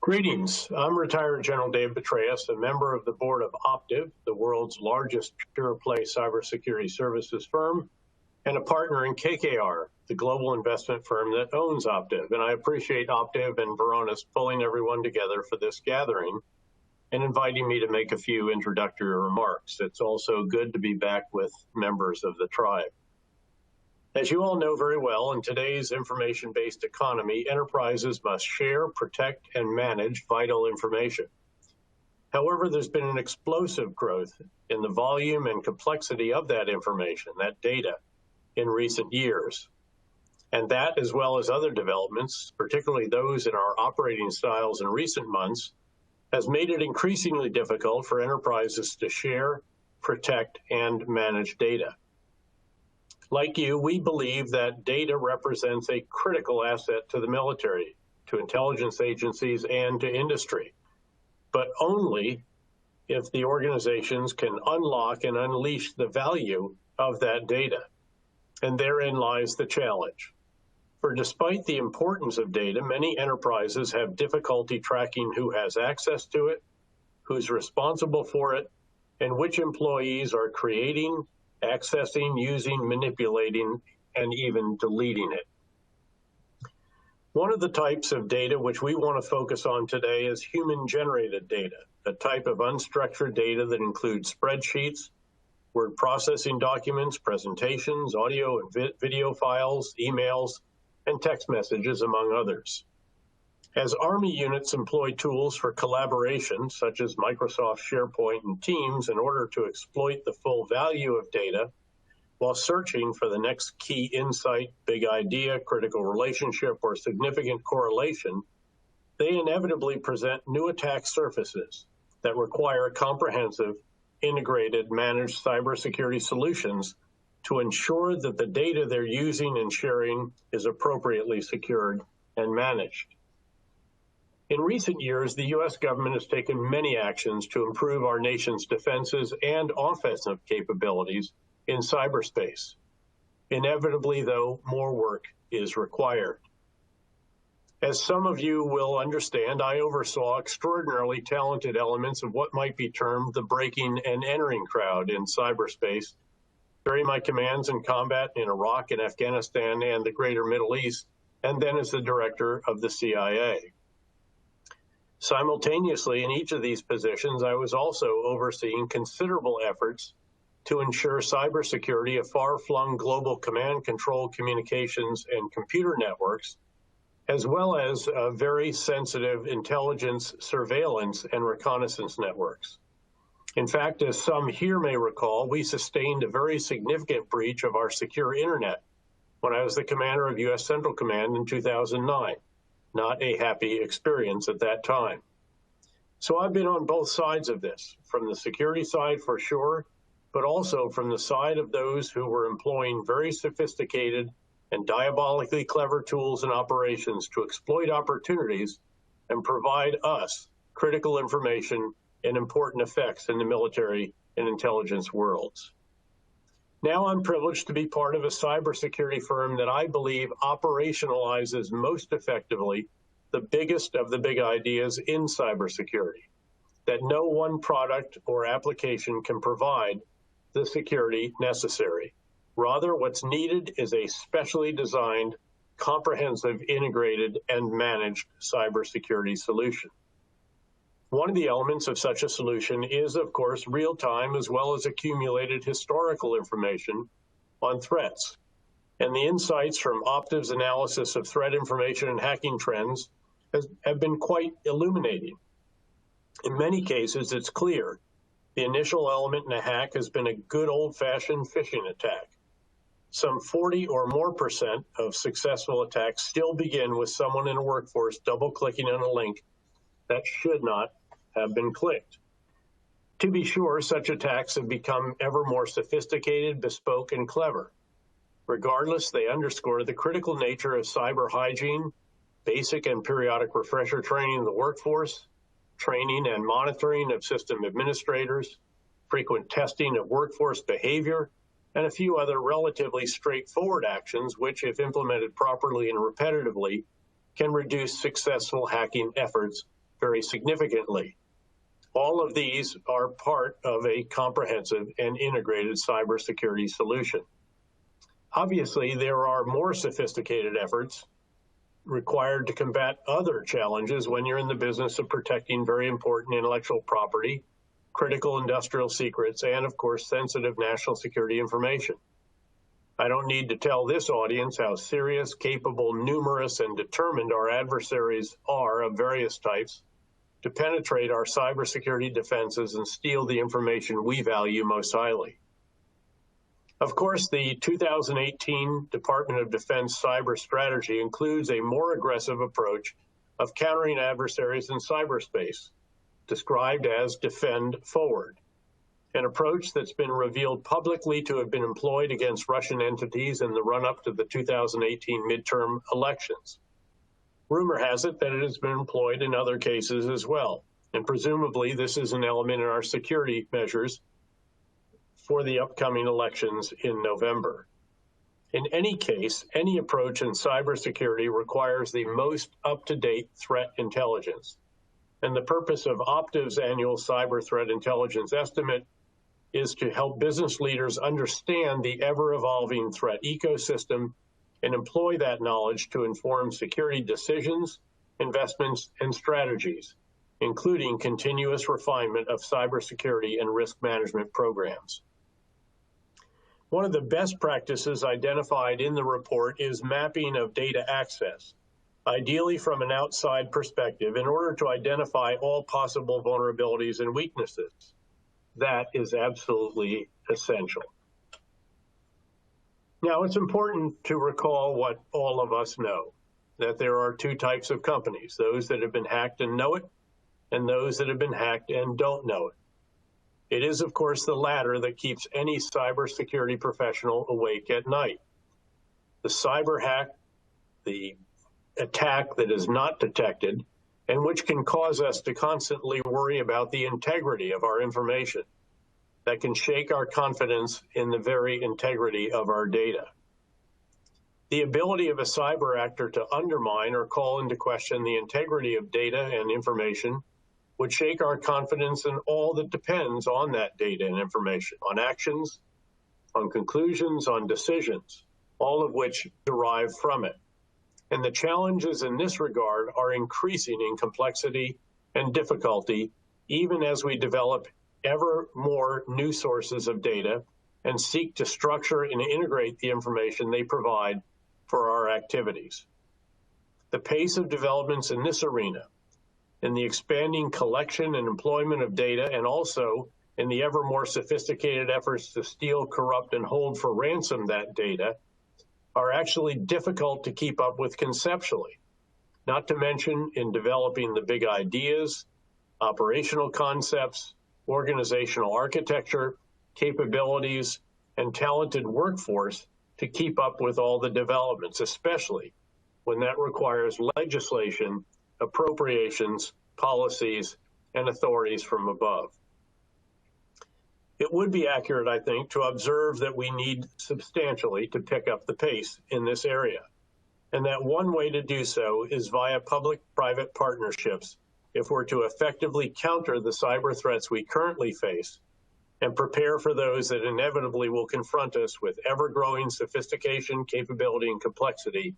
Greetings. I'm retired General Dave Petraeus, a member of the board of Optiv, the world's largest pure-play cybersecurity services firm, and a partner in KKR, the global investment firm that owns Optiv. And I appreciate Optiv and Varonis pulling everyone together for this gathering and inviting me to make a few introductory remarks. It's also good to be back with members of the tribe. As you all know very well, in today's information-based economy, enterprises must share, protect, and manage vital information. However, there's been an explosive growth in the volume and complexity of that information, that data, in recent years. And that, as well as other developments, particularly those in our operating styles in recent months, has made it increasingly difficult for enterprises to share, protect, and manage data. Like you, we believe that data represents a critical asset to the military, to intelligence agencies, and to industry, but only if the organizations can unlock and unleash the value of that data. And therein lies the challenge. For despite the importance of data, many enterprises have difficulty tracking who has access to it, who's responsible for it, and which employees are creating, accessing, using, manipulating, and even deleting it. One of the types of data which we want to focus on today is human-generated data, a type of unstructured data that includes spreadsheets, word processing documents, presentations, audio and video files, emails, and text messages, among others. As Army units employ tools for collaboration, such as Microsoft SharePoint and Teams, in order to exploit the full value of data, while searching for the next key insight, big idea, critical relationship, or significant correlation, they inevitably present new attack surfaces that require comprehensive, integrated, managed cybersecurity solutions to ensure that the data they're using and sharing is appropriately secured and managed. In recent years, the U.S. government has taken many actions to improve our nation's defenses and offensive capabilities in cyberspace. Inevitably, though, more work is required. As some of you will understand, I oversaw extraordinarily talented elements of what might be termed the breaking and entering crowd in cyberspace during my commands in combat in Iraq and Afghanistan and the greater Middle East, and then as the director of the CIA. Simultaneously, in each of these positions, I was also overseeing considerable efforts to ensure cybersecurity of far-flung global command control communications and computer networks, as well as very sensitive intelligence, surveillance, and reconnaissance networks. In fact, as some here may recall, we sustained a very significant breach of our secure internet when I was the commander of U.S. Central Command in 2009. Not a happy experience at that time. So I've been on both sides of this, from the security side for sure, but also from the side of those who were employing very sophisticated and diabolically clever tools and operations to exploit opportunities and provide us critical information and important effects in the military and intelligence worlds. Now I'm privileged to be part of a cybersecurity firm that I believe operationalizes most effectively the biggest of the big ideas in cybersecurity, that no one product or application can provide the security necessary. Rather, what's needed is a specially designed, comprehensive, integrated, and managed cybersecurity solution. One of the elements of such a solution is, of course, real-time as well as accumulated historical information on threats. And the insights from Optiv's analysis of threat information and hacking trends have been quite illuminating. In many cases, it's clear the initial element in a hack has been a good old-fashioned phishing attack. Some 40% or more of successful attacks still begin with someone in a workforce double-clicking on a link that should not have been clicked. To be sure, such attacks have become ever more sophisticated, bespoke, and clever. Regardless, they underscore the critical nature of cyber hygiene, basic and periodic refresher training of the workforce, training and monitoring of system administrators, frequent testing of workforce behavior, and a few other relatively straightforward actions which, if implemented properly and repetitively, can reduce successful hacking efforts very significantly. All of these are part of a comprehensive and integrated cybersecurity solution. Obviously, there are more sophisticated efforts required to combat other challenges when you're in the business of protecting very important intellectual property, critical industrial secrets, and of course, sensitive national security information. I don't need to tell this audience how serious, capable, numerous, and determined our adversaries are of various types to penetrate our cybersecurity defenses and steal the information we value most highly. Of course, the 2018 Department of Defense cyber strategy includes a more aggressive approach of countering adversaries in cyberspace, described as Defend Forward, an approach that's been revealed publicly to have been employed against Russian entities in the run-up to the 2018 midterm elections. Rumor has it that it has been employed in other cases as well, and presumably this is an element in our security measures for the upcoming elections in November. In any case, any approach in cybersecurity requires the most up-to-date threat intelligence. And the purpose of Optiv's annual cyber threat intelligence estimate is to help business leaders understand the ever-evolving threat ecosystem and employ that knowledge to inform security decisions, investments, and strategies, including continuous refinement of cybersecurity and risk management programs. One of the best practices identified in the report is mapping of data access, ideally from an outside perspective, in order to identify all possible vulnerabilities and weaknesses. That is absolutely essential. Now, it's important to recall what all of us know, that there are two types of companies, those that have been hacked and know it, and those that have been hacked and don't know it. It is, of course, the latter that keeps any cybersecurity professional awake at night. The cyber hack, the attack that is not detected, and which can cause us to constantly worry about the integrity of our information, that can shake our confidence in the very integrity of our data. The ability of a cyber actor to undermine or call into question the integrity of data and information would shake our confidence in all that depends on that data and information, on actions, on conclusions, on decisions, all of which derive from it. And the challenges in this regard are increasing in complexity and difficulty, even as we develop ever more new sources of data and seek to structure and integrate the information they provide for our activities. The pace of developments in this arena, in the expanding collection and employment of data, and also in the ever more sophisticated efforts to steal, corrupt, and hold for ransom that data, are actually difficult to keep up with conceptually, not to mention in developing the big ideas, operational concepts, organizational architecture, capabilities, and talented workforce to keep up with all the developments, especially when that requires legislation, appropriations, policies, and authorities from above. It would be accurate, I think, to observe that we need substantially to pick up the pace in this area, and that one way to do so is via public-private partnerships if we're to effectively counter the cyber threats we currently face and prepare for those that inevitably will confront us with ever-growing sophistication, capability, and complexity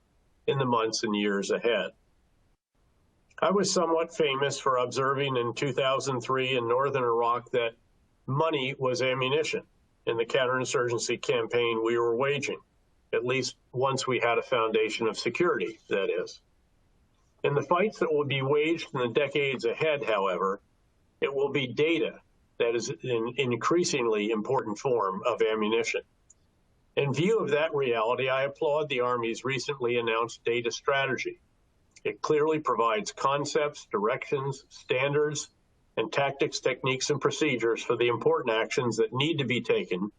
in the months and years ahead. I was somewhat famous for observing in 2003 in northern Iraq that money was ammunition in the counterinsurgency campaign we were waging, at least once we had a foundation of security, that is. In the fights that will be waged in the decades ahead, however, it will be data that is an increasingly important form of ammunition. In view of that reality, I applaud the Army's recently announced data strategy. It clearly provides concepts, directions, standards, and tactics, techniques, and procedures for the important actions that need to be taken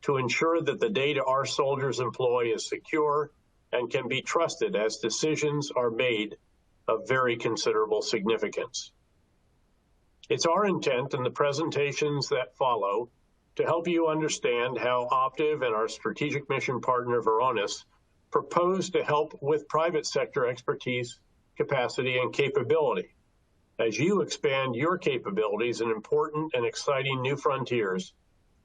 to ensure that the data our soldiers employ is secure and can be trusted as decisions are made of very considerable significance. It's our intent in the presentations that follow to help you understand how Optiv and our strategic mission partner, Varonis, propose to help with private sector expertise, capacity, and capability, as you expand your capabilities in important and exciting new frontiers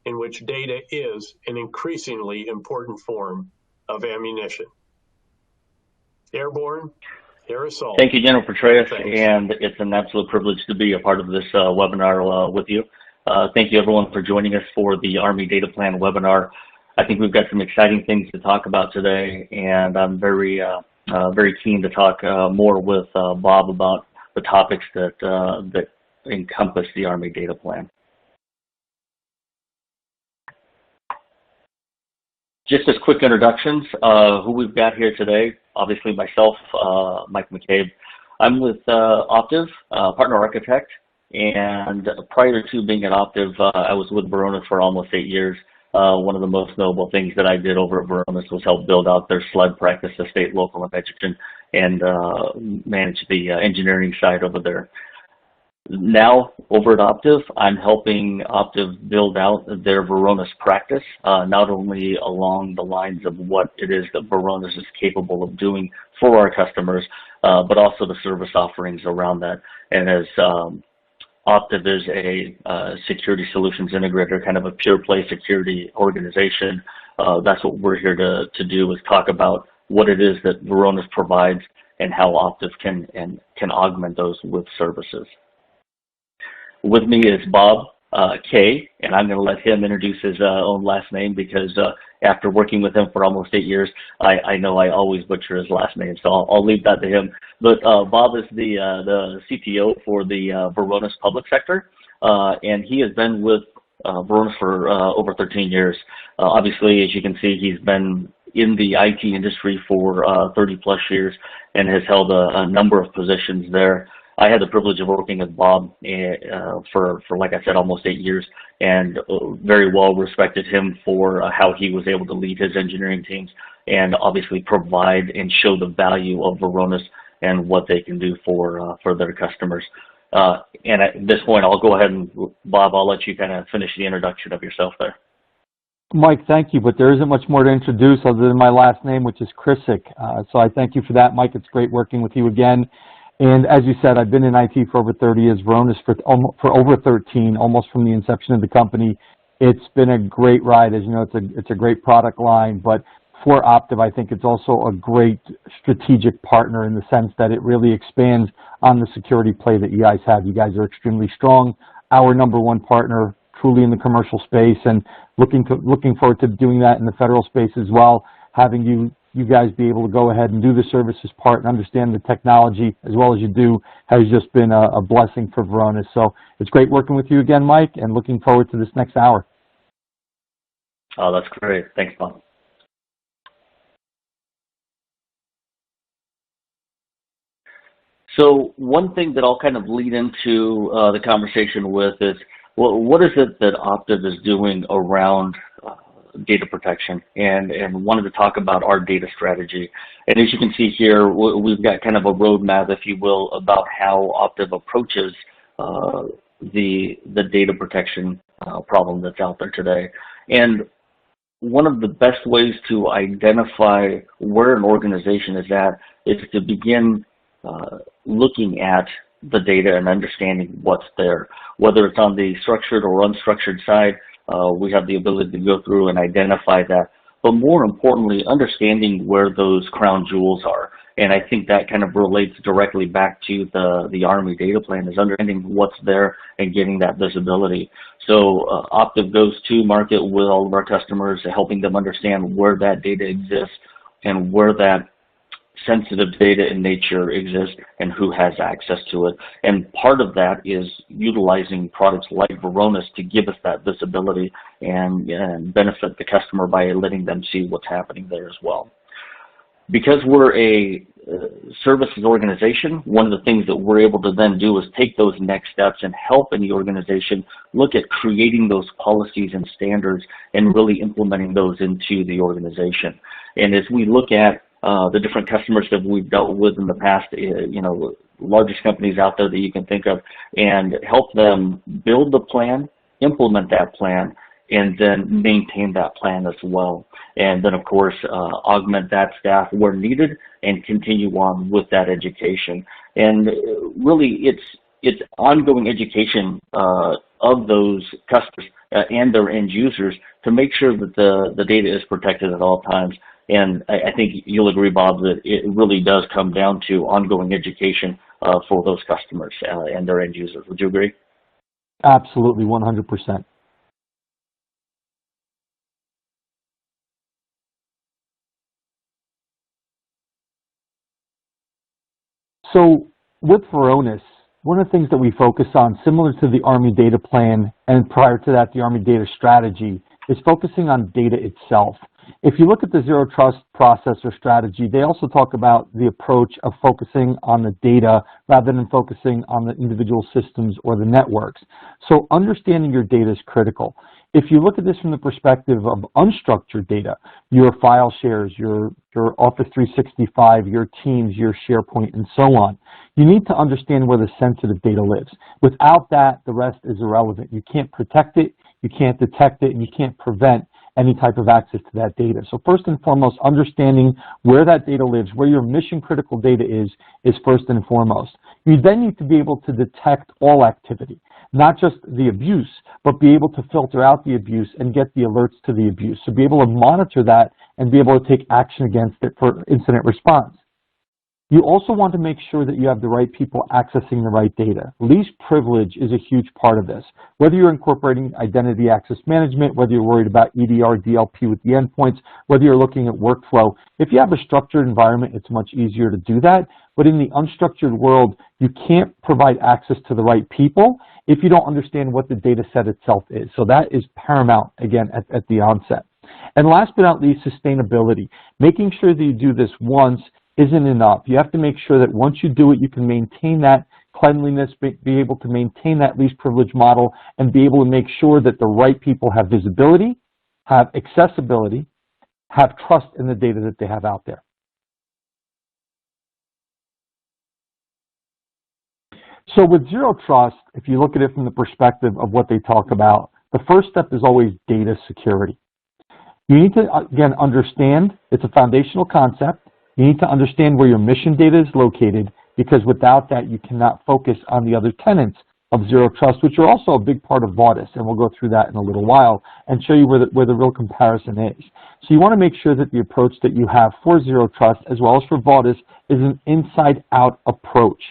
in which data is an increasingly important form of ammunition. Airborne, air assault. Thank you, General Petraeus, and it's an absolute privilege to be a part of this webinar with you. Thank you, everyone, for joining us for the Army Data Plan webinar. I think we've got some exciting things to talk about today, and I'm very keen to talk more with Bob about the topics that encompass the Army Data Plan. Just as quick introductions, who we've got here today, obviously myself, Mike McCabe. I'm with Optiv, partner architect, and prior to being at Optiv, I was with Varonis for almost 8 years. One of the most notable things that I did over at Varonis was help build out their SLED practice, the state, local, and education, and manage the engineering side over there. Now, over at Optiv, I'm helping Optiv build out their Varonis practice, not only along the lines of what it is that Varonis is capable of doing for our customers, but also the service offerings around that. And as Optiv is a security solutions integrator, kind of a pure play security organization, that's what we're here to do, is talk about what it is that Varonis provides and how Optiv can augment those with services. With me is Bob K, and I'm going to let him introduce his own last name because after working with him for almost 8 years, I know I always butcher his last name, so I'll leave that to him. But Bob is the CTO for the Varonis public sector, and he has been with Varonis for over 13 years. Obviously, as you can see, he's been in the IT industry for 30 plus years and has held a number of positions there. I had the privilege of working with Bob for, like I said, almost 8 years, and very well respected him for how he was able to lead his engineering teams and obviously provide and show the value of Varonis and what they can do for their customers. And at this point, I'll go ahead and, Bob, I'll let you kind of finish the introduction of yourself there. Mike, thank you, but there isn't much more to introduce other than my last name, which is Krisick. So I thank you for that, Mike. It's great working with you again. And as you said, I've been in IT for over 30 years, Varonis for over 13, almost from the inception of the company. It's been a great ride. As you know, it's a great product line, but for Optiv, I think it's also a great strategic partner in the sense that it really expands on the security play that you guys have. You guys are extremely strong, our #1 partner, truly in the commercial space, and looking forward to doing that in the federal space as well, having you guys be able to go ahead and do the services part and understand the technology as well as you do has just been a blessing for Varonis. So it's great working with you again, Mike, and looking forward to this next hour. Oh, that's great. Thanks, Bob. So one thing that I'll kind of lead into the conversation with is, well, what is it that Optiv is doing around data protection, and wanted to talk about our data strategy. And as you can see here, we've got kind of a roadmap, if you will, about how Optiv approaches the data protection problem that's out there today. And one of the best ways to identify where an organization is at is to begin looking at the data and understanding what's there, whether it's on the structured or unstructured side. We have the ability to go through and identify that, but more importantly, understanding where those crown jewels are. And I think that kind of relates directly back to the Army data plan, is understanding what's there and getting that visibility. So Optiv goes to market with all of our customers, helping them understand where that data exists and where that sensitive data in nature exists and who has access to it. And part of that is utilizing products like Varonis to give us that visibility and benefit the customer by letting them see what's happening there as well. Because we're a services organization, one of the things that we're able to then do is take those next steps and help any organization look at creating those policies and standards and really implementing those into the organization. And as we look at the different customers that we've dealt with in the past, you know, largest companies out there that you can think of, and help them build the plan, implement that plan, and then maintain that plan as well. And then, of course, augment that staff where needed and continue on with that education. And really, it's ongoing education of those customers and their end users to make sure that the data is protected at all times. And I think you'll agree, Bob, that it really does come down to ongoing education for those customers and their end users. Would you agree? Absolutely, 100%. So with Varonis, one of the things that we focus on, similar to the Army data plan and prior to that, the Army data strategy, is focusing on data itself. If you look at the Zero Trust process or strategy, they also talk about the approach of focusing on the data rather than focusing on the individual systems or the networks. So understanding your data is critical. If you look at this from the perspective of unstructured data, your file shares, your Office 365, your Teams, your SharePoint, and so on, you need to understand where the sensitive data lives. Without that, the rest is irrelevant. You can't protect it, you can't detect it, and you can't prevent any type of access to that data. So first and foremost, understanding where that data lives, where your mission critical data is first and foremost. You then need to be able to detect all activity, not just the abuse, but be able to filter out the abuse and get the alerts to the abuse. So be able to monitor that and be able to take action against it for incident response. You also want to make sure that you have the right people accessing the right data. Least privilege is a huge part of this. Whether you're incorporating identity access management, whether you're worried about EDR, DLP with the endpoints, whether you're looking at workflow, if you have a structured environment, it's much easier to do that. But in the unstructured world, you can't provide access to the right people if you don't understand what the data set itself is. So that is paramount, again, at the onset. And last but not least, sustainability. Making sure that you do this once isn't enough. You have to make sure that once you do it, you can maintain that cleanliness, be able to maintain that least privilege model, and be able to make sure that the right people have visibility, have accessibility, have trust in the data that they have out there. So with Zero Trust, if you look at it from the perspective of what they talk about, the first step is always data security. You need to, again, understand it's a foundational concept. You need to understand where your mission data is located, because without that, you cannot focus on the other tenets of Zero Trust, which are also a big part of VAUTIS, and we'll go through that in a little while and show you where the real comparison is. So you want to make sure that the approach that you have for Zero Trust, as well as for VAUTIS, is an inside-out approach.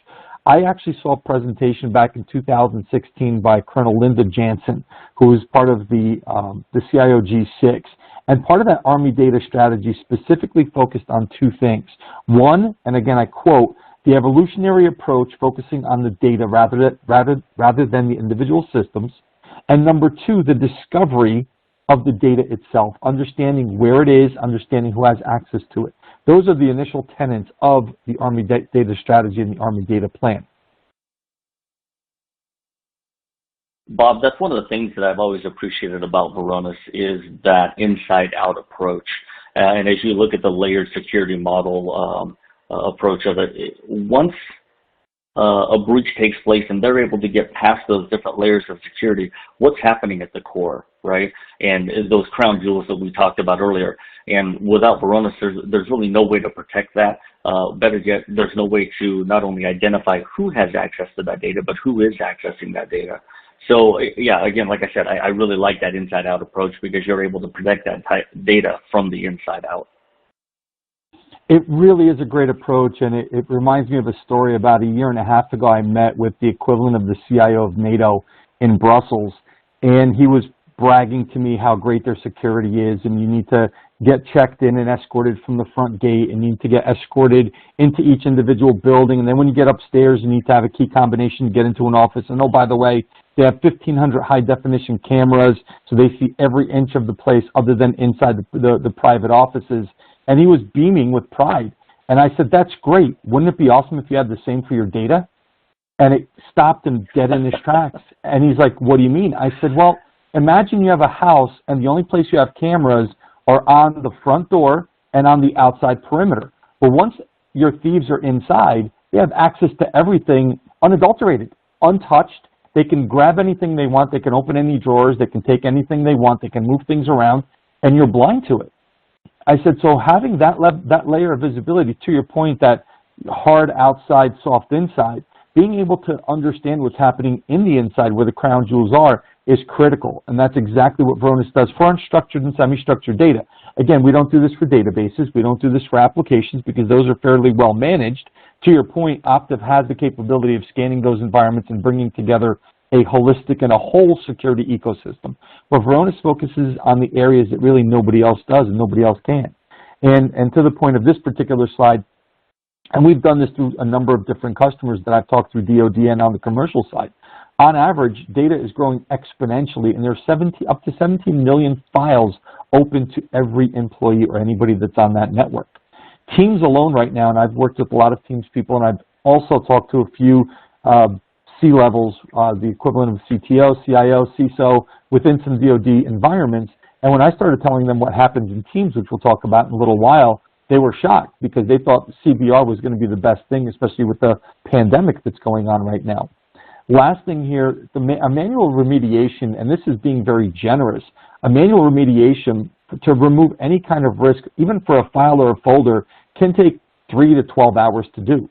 I actually saw a presentation back in 2016 by Colonel Linda Jansen, who was part of the CIO G6. And part of that Army data strategy specifically focused on two things. One, and again I quote, the evolutionary approach focusing on the data rather than the individual systems. And number two, the discovery of the data itself, understanding where it is, understanding who has access to it. Those are the initial tenets of the Army data strategy and the Army data plan. Bob, that's one of the things that I've always appreciated about Varonis is that inside-out approach. And as you look at the layered security model approach of it, once a breach takes place and they're able to get past those different layers of security, what's happening at the core, right? And those crown jewels that we talked about earlier. And without Varonis, there's really no way to protect that. Better yet, there's no way to not only identify who has access to that data, but who is accessing that data. So yeah, again, like I said, I really like that inside-out approach because you're able to protect that data from the inside out. It really is a great approach, and it reminds me of a story about a year and a half ago. I met with the equivalent of the CIO of NATO in Brussels, and he was bragging to me how great their security is, and you need to get checked in and escorted from the front gate, and you need to get escorted into each individual building, and then when you get upstairs, you need to have a key combination to get into an office. And oh, by the way, they have 1,500 high-definition cameras, so they see every inch of the place other than inside the private offices. And he was beaming with pride. And I said, that's great. Wouldn't it be awesome if you had the same for your data? And it stopped him dead in his tracks. And he's like, what do you mean? I said, well, imagine you have a house and the only place you have cameras are on the front door and on the outside perimeter. But once your thieves are inside, they have access to everything unadulterated, untouched. They can grab anything they want. They can open any drawers. They can take anything they want. They can move things around, and you're blind to it. I said, so having that layer of visibility, to your point, that hard outside, soft inside, being able to understand what's happening in the inside where the crown jewels are is critical, and that's exactly what Varonis does for unstructured and semi-structured data. Again, we don't do this for databases, we don't do this for applications because those are fairly well managed. To your point, Optiv has the capability of scanning those environments and bringing together a holistic and a whole security ecosystem, where Varonis focuses on the areas that really nobody else does and nobody else can. And to the point of this particular slide, and we've done this through a number of different customers that I've talked through DoD and on the commercial side. On average, data is growing exponentially, and there are up to 17 million files open to every employee or anybody that's on that network. Teams alone right now, and I've worked with a lot of Teams people, and I've also talked to a few C-levels, the equivalent of CTO, CIO, CISO, within some DoD environments. And when I started telling them what happens in Teams, which we'll talk about in a little while, they were shocked because they thought CBR was going to be the best thing, especially with the pandemic that's going on right now. Last thing here, a manual remediation, and this is being very generous, a manual remediation to remove any kind of risk, even for a file or a folder, can take 3 to 12 hours to do.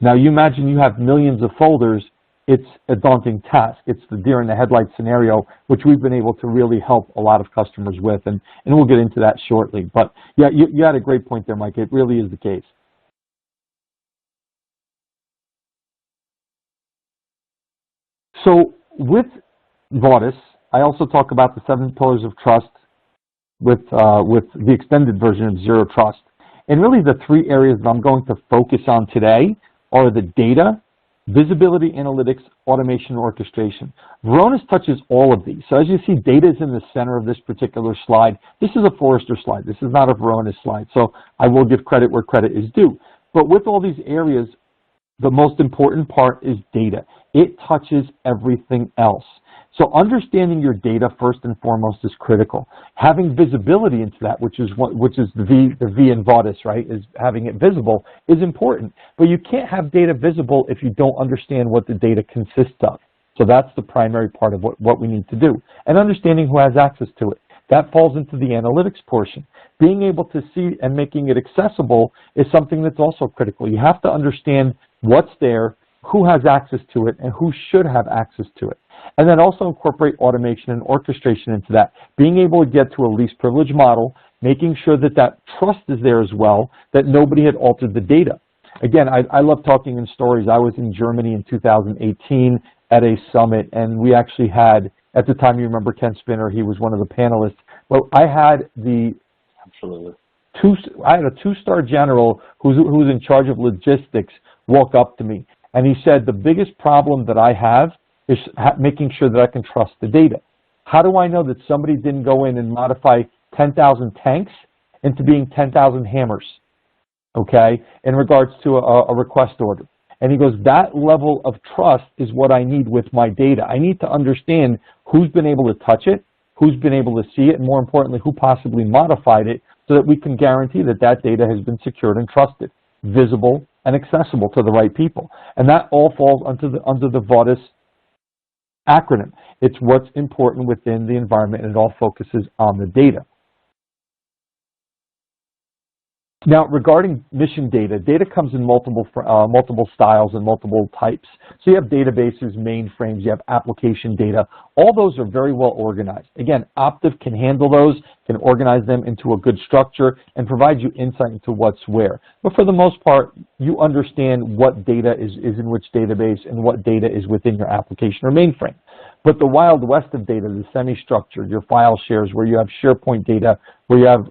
Now, you imagine you have millions of folders, it's a daunting task. It's the deer in the headlights scenario, which we've been able to really help a lot of customers with, and we'll get into that shortly. But yeah, you had a great point there, Mike. It really is the case. So with VAUTIS, I also talk about the 7 pillars of trust with the extended version of Zero Trust. And really the 3 areas that I'm going to focus on today are the data, visibility analytics, automation, and orchestration. Varonis touches all of these. So as you see, data is in the center of this particular slide. This is a Forrester slide. This is not a Varonis slide. So I will give credit where credit is due. But with all these areas, the most important part is data. It touches everything else. So understanding your data first and foremost is critical. Having visibility into that, which is the V in VAUTIS, right, is having it visible, is important. But you can't have data visible if you don't understand what the data consists of. So that's the primary part of what we need to do. And understanding who has access to it. That falls into the analytics portion. Being able to see and making it accessible is something that's also critical. You have to understand what's there, who has access to it, and who should have access to it. And then also incorporate automation and orchestration into that. Being able to get to a least privilege model, making sure that that trust is there as well, that nobody had altered the data. Again, I love talking in stories. I was in Germany in 2018 at a summit, and we actually had, at the time, you remember Ken Spinner, he was one of the panelists. Well, I had a 2-star general who's in charge of logistics walk up to me, and he said, the biggest problem that I have is making sure that I can trust the data. How do I know that somebody didn't go in and modify 10,000 tanks into being 10,000 hammers, okay, in regards to a request order? And he goes, that level of trust is what I need with my data. I need to understand who's been able to touch it, who's been able to see it, and more importantly, who possibly modified it, so that we can guarantee that that data has been secured and trusted, visible, and accessible to the right people. And that all falls under the VAUTIS acronym. It's what's important within the environment, and it all focuses on the data. Now, regarding mission data, data comes in multiple styles and multiple types. So you have databases, mainframes, you have application data. All those are very well organized. Again, Optiv can handle those, can organize them into a good structure, and provide you insight into what's where. But for the most part, you understand what data is in which database and what data is within your application or mainframe. But the wild west of data, the semi-structured, your file shares, where you have SharePoint data, where you have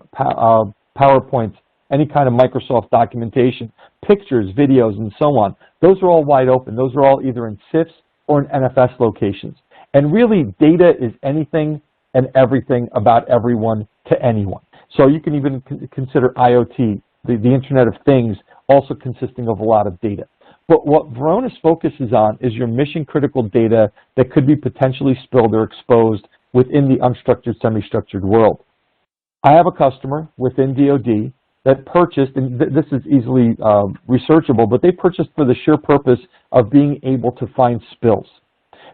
PowerPoint, any kind of Microsoft documentation, pictures, videos, and so on. Those are all wide open. Those are all either in CIFS or in NFS locations. And really, data is anything and everything about everyone to anyone. So you can even consider IoT, the Internet of Things, also consisting of a lot of data. But what Varonis focuses on is your mission-critical data that could be potentially spilled or exposed within the unstructured, semi-structured world. I have a customer within DoD that purchased, and this is easily researchable, but they purchased for the sheer purpose of being able to find spills.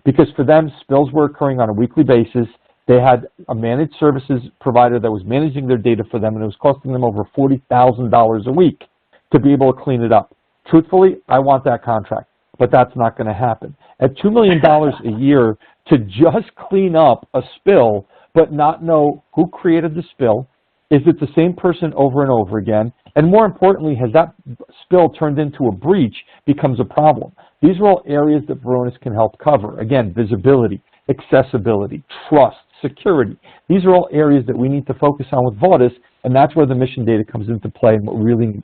Because for them, spills were occurring on a weekly basis. They had a managed services provider that was managing their data for them, and it was costing them over $40,000 a week to be able to clean it up. Truthfully, I want that contract, but that's not going to happen. At $2 million a year to just clean up a spill, but not know who created the spill, is it the same person over and over again, and more importantly, has that spill turned into a breach, becomes a problem. These are all areas that Varonis can help cover. Again, visibility, accessibility, trust, security. These are all areas that we need to focus on with VAUTIS, and that's where the mission data comes into play and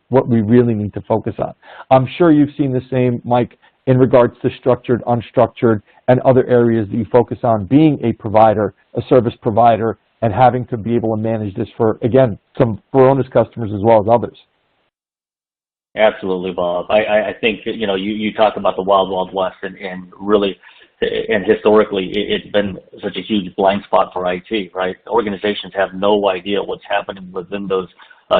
what we really need to focus on. I'm sure you've seen the same, Mike, in regards to structured, unstructured, and other areas that you focus on being a provider, a service provider, and having to be able to manage this for, again, some Varonis customers as well as others. Absolutely, Bob. I think, you know, you talk about the wild, wild west, and really, and historically, it's been such a huge blind spot for IT, right? Organizations have no idea what's happening within those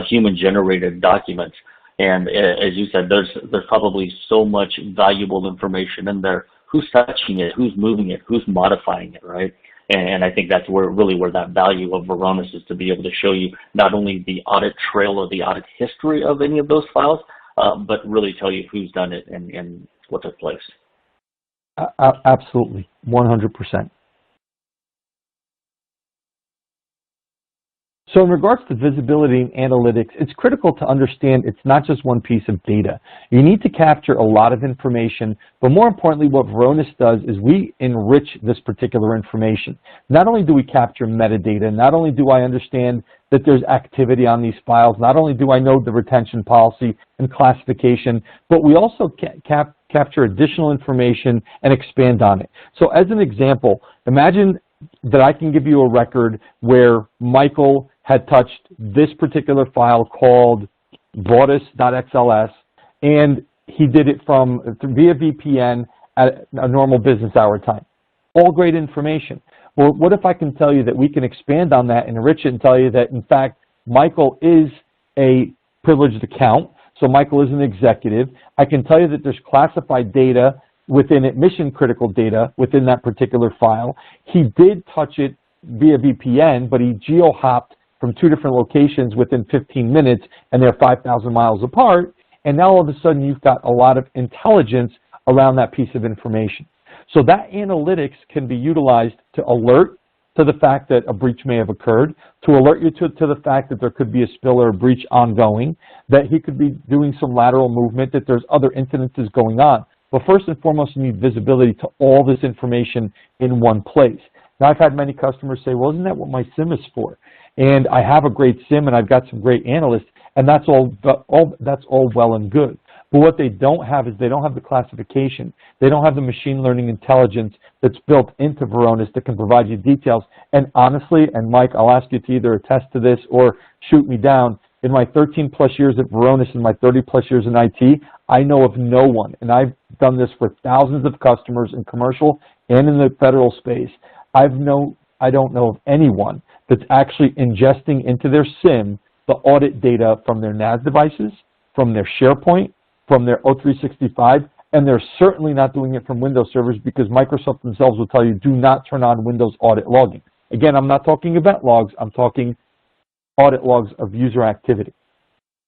human-generated documents. And as you said, there's probably so much valuable information in there. Who's touching it? Who's moving it? Who's modifying it, right? And I think that's where that value of Varonis is, to be able to show you not only the audit trail or the audit history of any of those files, but really tell you who's done it and what took place. Absolutely, 100%. So in regards to visibility and analytics, it's critical to understand it's not just one piece of data. You need to capture a lot of information, but more importantly, what Varonis does is we enrich this particular information. Not only do we capture metadata, not only do I understand that there's activity on these files, not only do I know the retention policy and classification, but we also capture additional information and expand on it. So as an example, imagine that I can give you a record where Michael had touched this particular file called VAUTIS.xls, and he did it via VPN at a normal business hour time. All great information. Well, what if I can tell you that we can expand on that and enrich it and tell you that, in fact, Michael is a privileged account, so Michael is an executive. I can tell you that there's classified data within it, mission-critical data within that particular file. He did touch it via VPN, but he geo-hopped from 2 different locations within 15 minutes, and they're 5,000 miles apart, and now all of a sudden you've got a lot of intelligence around that piece of information. So that analytics can be utilized to alert to the fact that a breach may have occurred, to alert you to the fact that there could be a spill or a breach ongoing, that he could be doing some lateral movement, that there's other incidences going on. But first and foremost, you need visibility to all this information in one place. Now, I've had many customers say, well, isn't that what my SIM is for? And I have a great SIM and I've got some great analysts, and that's all well and good. But what they don't have is they don't have the classification. They don't have the machine learning intelligence that's built into Varonis that can provide you details. And honestly, and Mike, I'll ask you to either attest to this or shoot me down, in my 13 plus years at Varonis and my 30 plus years in IT, I know of no one, and I've done this for thousands of customers in commercial and in the federal space. I don't know of anyone that's actually ingesting into their SIM the audit data from their NAS devices, from their SharePoint, from their O365, and they're certainly not doing it from Windows servers, because Microsoft themselves will tell you, do not turn on Windows audit logging. Again, I'm not talking event logs, I'm talking audit logs of user activity.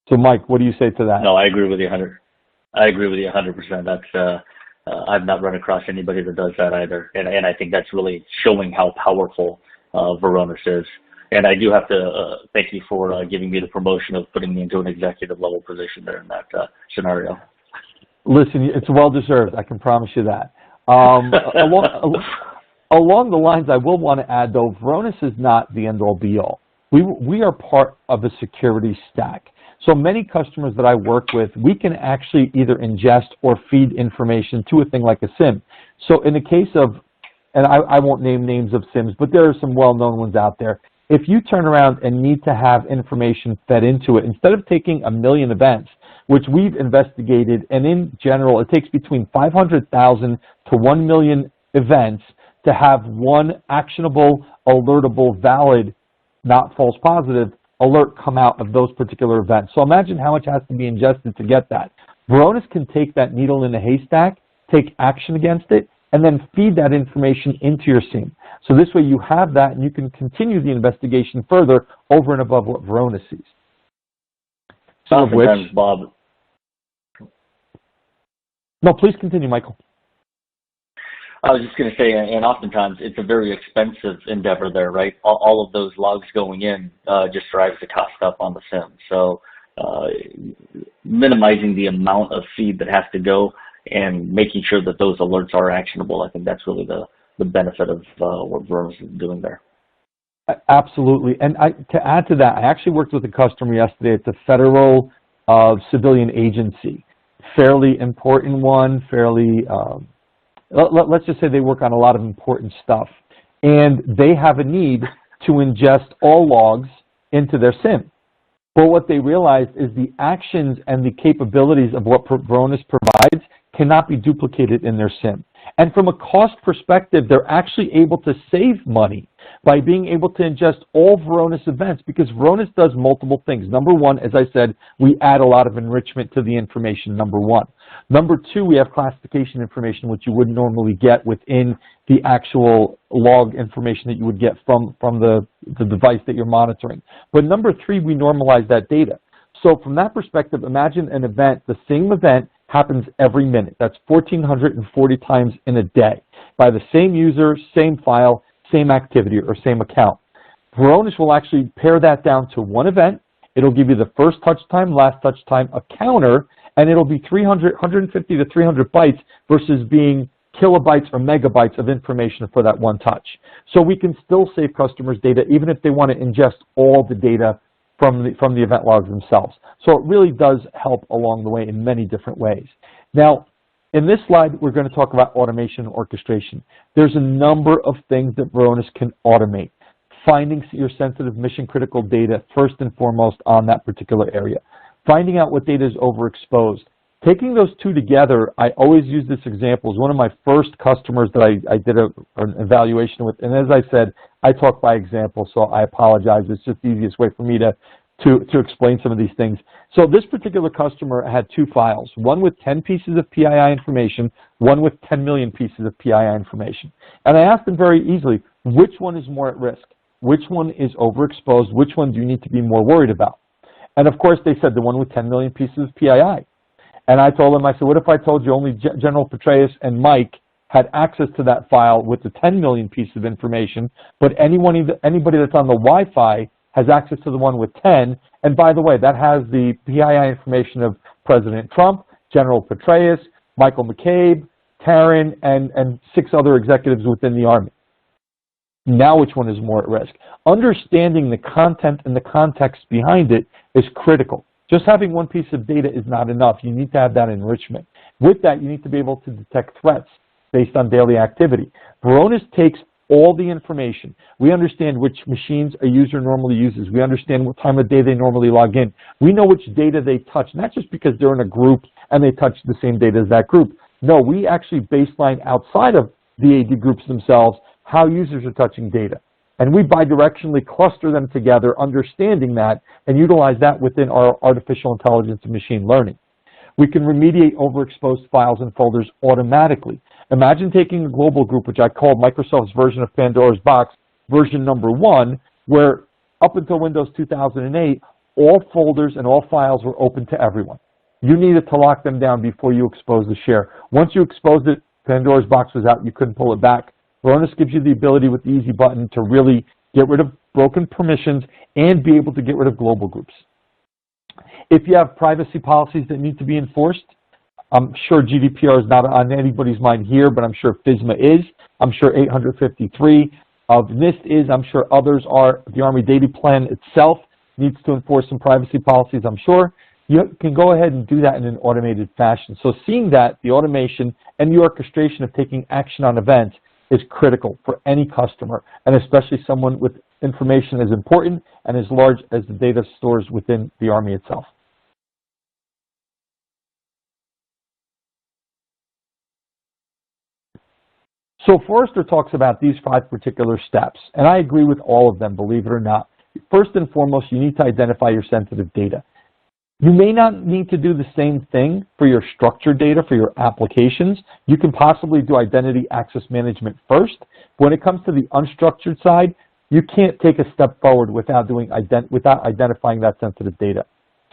So Mike, what do you say to that? No, I agree with you 100%. That's, I've not run across anybody that does that either. And I think that's really showing how powerful Varonis is. And I do have to thank you for giving me the promotion of putting me into an executive level position there in that scenario. Listen, it's well-deserved, I can promise you that. Along the lines, I will want to add, though, Varonis is not the end-all, be-all. We are part of a security stack. So many customers that I work with, we can actually either ingest or feed information to a thing like a SIM. So in the case of, and I won't name names of SIMs, but there are some well-known ones out there. If you turn around and need to have information fed into it, instead of taking 1 million events, which we've investigated, and in general, it takes between 500,000 to 1 million events to have one actionable, alertable, valid, not false positive, alert come out of those particular events. So imagine how much has to be ingested to get that. Varonis can take that needle in the haystack, take action against it, and then feed that information into your SIEM. So this way you have that, and you can continue the investigation further over and above what Varonis sees. Sometimes, Bob, No, please continue, Michael. I was just going to say, and oftentimes it's a very expensive endeavor there, right? All of those logs going in just drives the cost up on the SIM. So minimizing the amount of feed that has to go and making sure that those alerts are actionable, I think that's really the benefit of what Varonis is doing there. Absolutely. And to add to that, I actually worked with a customer yesterday at the Federal Civilian Agency. Fairly important one, fairly, let's just say they work on a lot of important stuff. And they have a need to ingest all logs into their SIM. But what they realized is the actions and the capabilities of what Varonis provides cannot be duplicated in their SIM. And from a cost perspective, they're actually able to save money by being able to ingest all Varonis events, because Varonis does multiple things. Number one, as I said, we add a lot of enrichment to the information, number one. Number two, we have classification information, which you wouldn't normally get within the actual log information that you would get from the device that you're monitoring. But number three, we normalize that data. So from that perspective, imagine an event, the same event happens every minute. That's 1,440 times in a day by the same user, same file, same activity, or same account. Varonis will actually pare that down to one event. It'll give you the first touch time, last touch time, a counter, and it'll be 150 to 300 bytes versus being kilobytes or megabytes of information for that one touch. So we can still save customers data even if they want to ingest all the data from the event logs themselves. So it really does help along the way in many different ways. Now, in this slide, we're going to talk about automation and orchestration. There's a number of things that Varonis can automate. Finding your sensitive mission-critical data first and foremost on that particular area. Finding out what data is overexposed. Taking those two together, I always use this example as one of my first customers that I did an evaluation with. And as I said, I talk by example, so I apologize. It's just the easiest way for me to explain some of these things. So this particular customer had two files, one with 10 pieces of PII information, one with 10 million pieces of PII information. And I asked them very easily, which one is more at risk? Which one is overexposed? Which one do you need to be more worried about? And of course, they said the one with 10 million pieces of PII. And I told them, I said, what if I told you only General Petraeus and Mike had access to that file with the 10 million pieces of information, but anybody that's on the Wi-Fi has access to the one with 10, and by the way, that has the PII information of President Trump, General Petraeus, Michael McCabe, Taryn, and 6 other executives within the Army. Now which one is more at risk? Understanding the content and the context behind it is critical. Just having one piece of data is not enough. You need to have that enrichment. With that, you need to be able to detect threats based on daily activity. Varonis takes all the information. We understand which machines a user normally uses. We understand what time of day they normally log in. We know which data they touch, not just because they're in a group and they touch the same data as that group. No, we actually baseline outside of the AD groups themselves how users are touching data. And we bidirectionally cluster them together, understanding that, and utilize that within our artificial intelligence and machine learning. We can remediate overexposed files and folders automatically. Imagine taking a global group, which I called Microsoft's version of Pandora's box, version number 1, where up until Windows 2008, all folders and all files were open to everyone. You needed to lock them down before you exposed the share. Once you exposed it, Pandora's box was out. You couldn't pull it back. Varonis gives you the ability with the easy button to really get rid of broken permissions and be able to get rid of global groups. If you have privacy policies that need to be enforced, I'm sure GDPR is not on anybody's mind here, but I'm sure FISMA is. I'm sure 853 of NIST is. I'm sure others are. The Army Data Plan itself needs to enforce some privacy policies, I'm sure. You can go ahead and do that in an automated fashion. So seeing that, the automation and the orchestration of taking action on events is critical for any customer, and especially someone with information as important and as large as the data stores within the Army itself. So Forrester talks about these 5 particular steps, and I agree with all of them, believe it or not. First and foremost, you need to identify your sensitive data. You may not need to do the same thing for your structured data, for your applications. You can possibly do identity access management first. When it comes to the unstructured side, you can't take a step forward without identifying that sensitive data.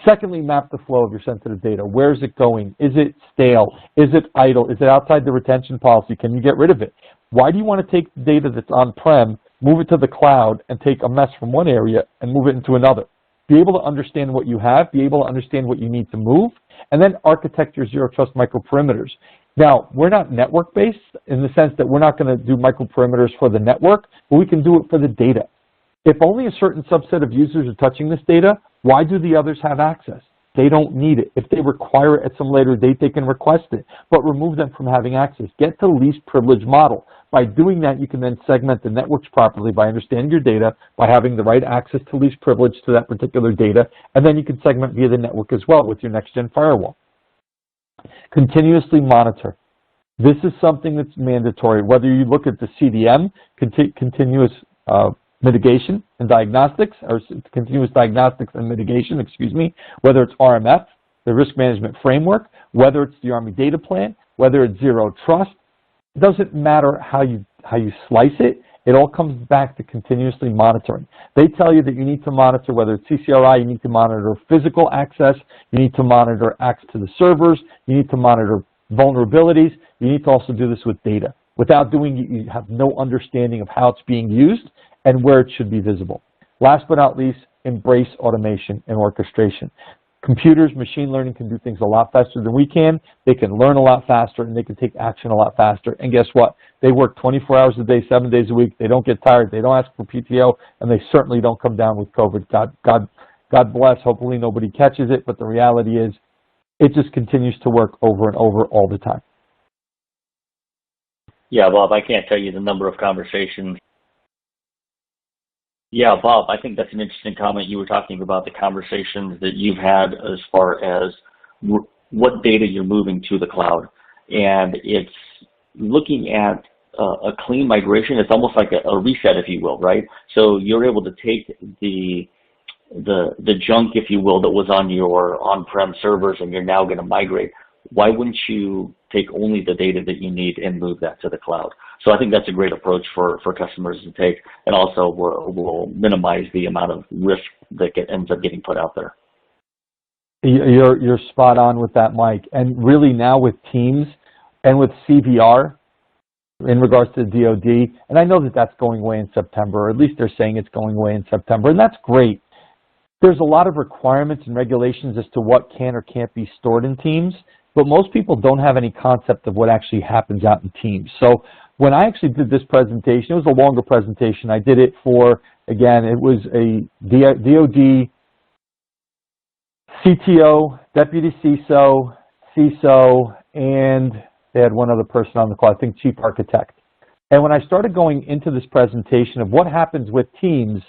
Secondly, map the flow of your sensitive data. Where is it going? Is it stale? Is it idle? Is it outside the retention policy? Can you get rid of it? Why do you want to take the data that's on-prem, move it to the cloud, and take a mess from one area and move it into another? Be able to understand what you have, be able to understand what you need to move, and then architect your zero trust microperimeters. Now, we're not network-based in the sense that we're not going to do microperimeters for the network, but we can do it for the data. If only a certain subset of users are touching this data, why do the others have access? They don't need it. If they require it at some later date, they can request it, but remove them from having access. Get to least privilege model. By doing that, you can then segment the networks properly by understanding your data, by having the right access to least privilege to that particular data, and then you can segment via the network as well with your next-gen firewall. Continuously monitor. This is something that's mandatory. Whether you look at the CDM, continuous mitigation and diagnostics, or continuous diagnostics and mitigation, excuse me, whether it's RMF, the risk management framework, whether it's the Army data plan, whether it's zero trust, it doesn't matter how you slice it, it all comes back to continuously monitoring. They tell you that you need to monitor, whether it's CCRI, you need to monitor physical access, you need to monitor access to the servers, you need to monitor vulnerabilities, you need to also do this with data. Without doing it, you have no understanding of how it's being used and where it should be visible. Last but not least, embrace automation and orchestration. Computers, machine learning can do things a lot faster than we can. They can learn a lot faster, and they can take action a lot faster. And guess what? They work 24 hours a day, 7 days a week. They don't get tired. They don't ask for PTO, and they certainly don't come down with COVID. God bless. Hopefully nobody catches it, but the reality is it just continues to work over and over all the time. Yeah, Bob, I can't tell you the number of conversations. Yeah, Bob, I think that's an interesting comment. You were talking about the conversations that you've had as far as what data you're moving to the cloud. And it's looking at a clean migration. It's almost like a reset, if you will, right? So you're able to take the junk, if you will, that was on your on-prem servers and you're now going to migrate. Why wouldn't you take only the data that you need and move that to the cloud? So I think that's a great approach for customers to take, and also will minimize the amount of risk that ends up getting put out there. You're spot on with that, Mike. And really now with Teams and with CVR in regards to the DoD, and I know that that's going away in September, or at least they're saying it's going away in September, and that's great. There's a lot of requirements and regulations as to what can or can't be stored in Teams, but most people don't have any concept of what actually happens out in Teams. So when I actually did this presentation, it was a longer presentation. I did it for, again, it was a DoD CTO, Deputy CISO, CISO, and they had one other person on the call, I think Chief Architect. And when I started going into this presentation of what happens with Teams,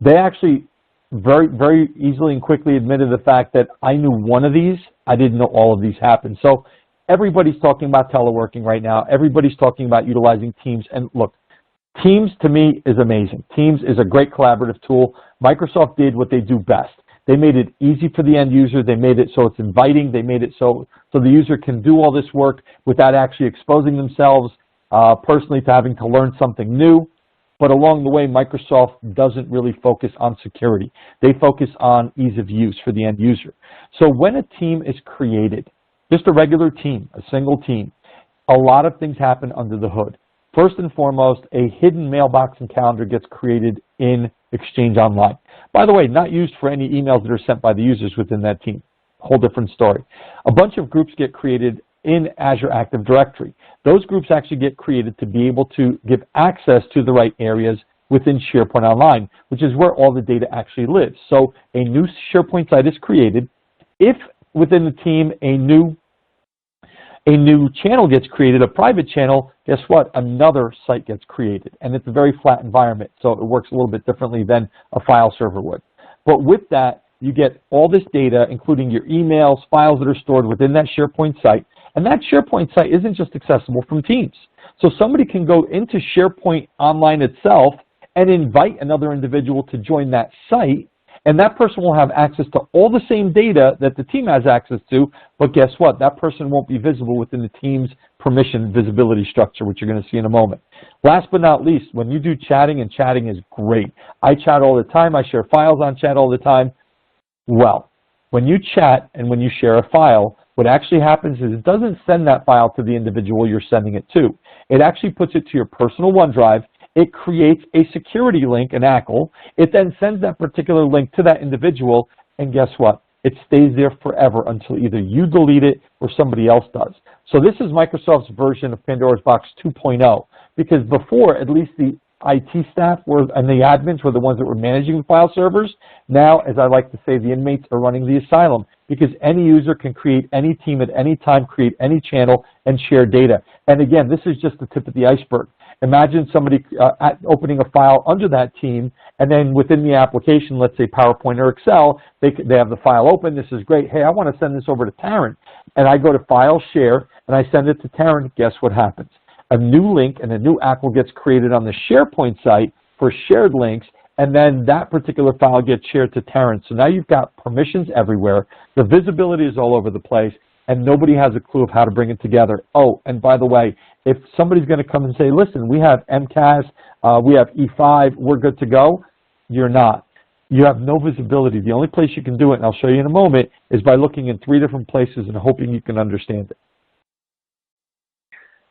they actually very easily and quickly admitted the fact that I knew one of these, I didn't know all of these happened. So everybody's talking about teleworking right now. Everybody's talking about utilizing Teams. And look, Teams to me is amazing. Teams is a great collaborative tool. Microsoft did what they do best. They made it easy for the end user. They made it so it's inviting. They made it so the user can do all this work without actually exposing themselves personally to having to learn something new. But along the way, Microsoft doesn't really focus on security. They focus on ease of use for the end user. So when a team is created, just a regular team, a single team, a lot of things happen under the hood. First and foremost, a hidden mailbox and calendar gets created in Exchange Online. By the way, not used for any emails that are sent by the users within that team. Whole different story. A bunch of groups get created in Azure Active Directory. Those groups actually get created to be able to give access to the right areas within SharePoint Online, which is where all the data actually lives. So a new SharePoint site is created. If within the team a new channel gets created, a private channel, guess what? Another site gets created. And it's a very flat environment, so it works a little bit differently than a file server would. But with that, you get all this data, including your emails, files that are stored within that SharePoint site. And that SharePoint site isn't just accessible from Teams. So somebody can go into SharePoint Online itself and invite another individual to join that site, and that person will have access to all the same data that the team has access to, but guess what? That person won't be visible within the team's permission visibility structure, which you're going to see in a moment. Last but not least, when you do chatting, and chatting is great. I chat all the time. I share files on chat all the time. Well, When you chat and when you share a file, what actually happens is it doesn't send that file to the individual you're sending it to. It actually puts it to your personal OneDrive. It creates a security link, an ACL. It then sends that particular link to that individual, and guess what? It stays there forever until either you delete it or somebody else does. So this is Microsoft's version of Pandora's Box 2.0, because before, at least the IT staff and the admins were the ones that were managing the file servers. Now, as I like to say, the inmates are running the asylum, because any user can create any team at any time, create any channel, and share data. And again, this is just the tip of the iceberg. Imagine somebody opening a file under that team, and then within the application, let's say PowerPoint or Excel, they have the file open. This is great. Hey, I want to send this over to Taryn. And I go to File, Share, and I send it to Taryn. Guess what happens? A new link and a new ACL gets created on the SharePoint site for shared links, and then that particular file gets shared to Taryn. So now you've got permissions everywhere. The visibility is all over the place, and nobody has a clue of how to bring it together. Oh, and by the way, if somebody's going to come and say, listen, we have MCAS, we have E5, we're good to go, you're not. You have no visibility. The only place you can do it, and I'll show you in a moment, is by looking in 3 different places and hoping you can understand it.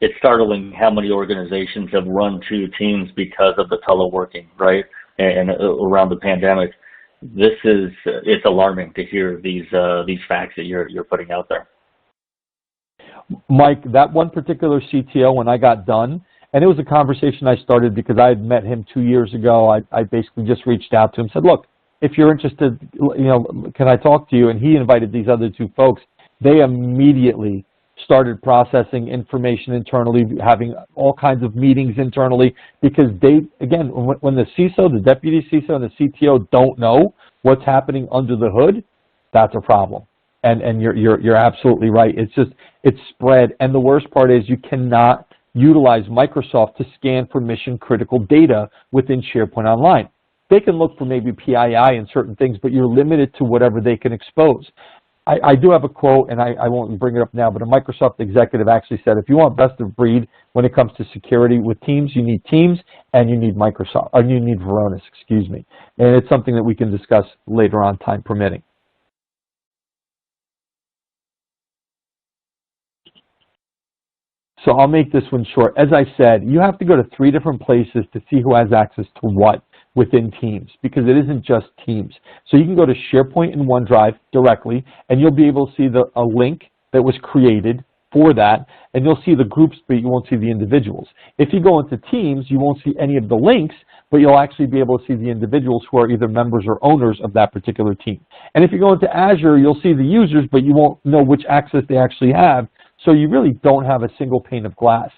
It's startling how many organizations have run to Teams because of the teleworking, right? And around the pandemic, it's alarming to hear these facts that you're putting out there. Mike, that one particular CTO, when I got done, and it was a conversation I started because I had met him 2 years ago. I basically just reached out to him, said, look, if you're interested, can I talk to you? And he invited these other 2 folks. They immediately started processing information internally, having all kinds of meetings internally, because they, again, when the CISO, the deputy CISO, and the CTO don't know what's happening under the hood, that's a problem. And you're absolutely right. It's spread, and the worst part is you cannot utilize Microsoft to scan for mission-critical data within SharePoint Online. They can look for maybe PII and certain things, but you're limited to whatever they can expose. I do have a quote, and I won't bring it up now, but a Microsoft executive actually said, if you want best of breed when it comes to security with Teams, you need Teams and you need Microsoft, or you need Varonis, excuse me. And it's something that we can discuss later on, time permitting. So I'll make this one short. As I said, you have to go to 3 different places to see who has access to what within Teams, because it isn't just Teams. So you can go to SharePoint and OneDrive directly, and you'll be able to see a link that was created for that, and you'll see the groups, but you won't see the individuals. If you go into Teams, you won't see any of the links, but you'll actually be able to see the individuals who are either members or owners of that particular team. And if you go into Azure, you'll see the users, but you won't know which access they actually have, so you really don't have a single pane of glass.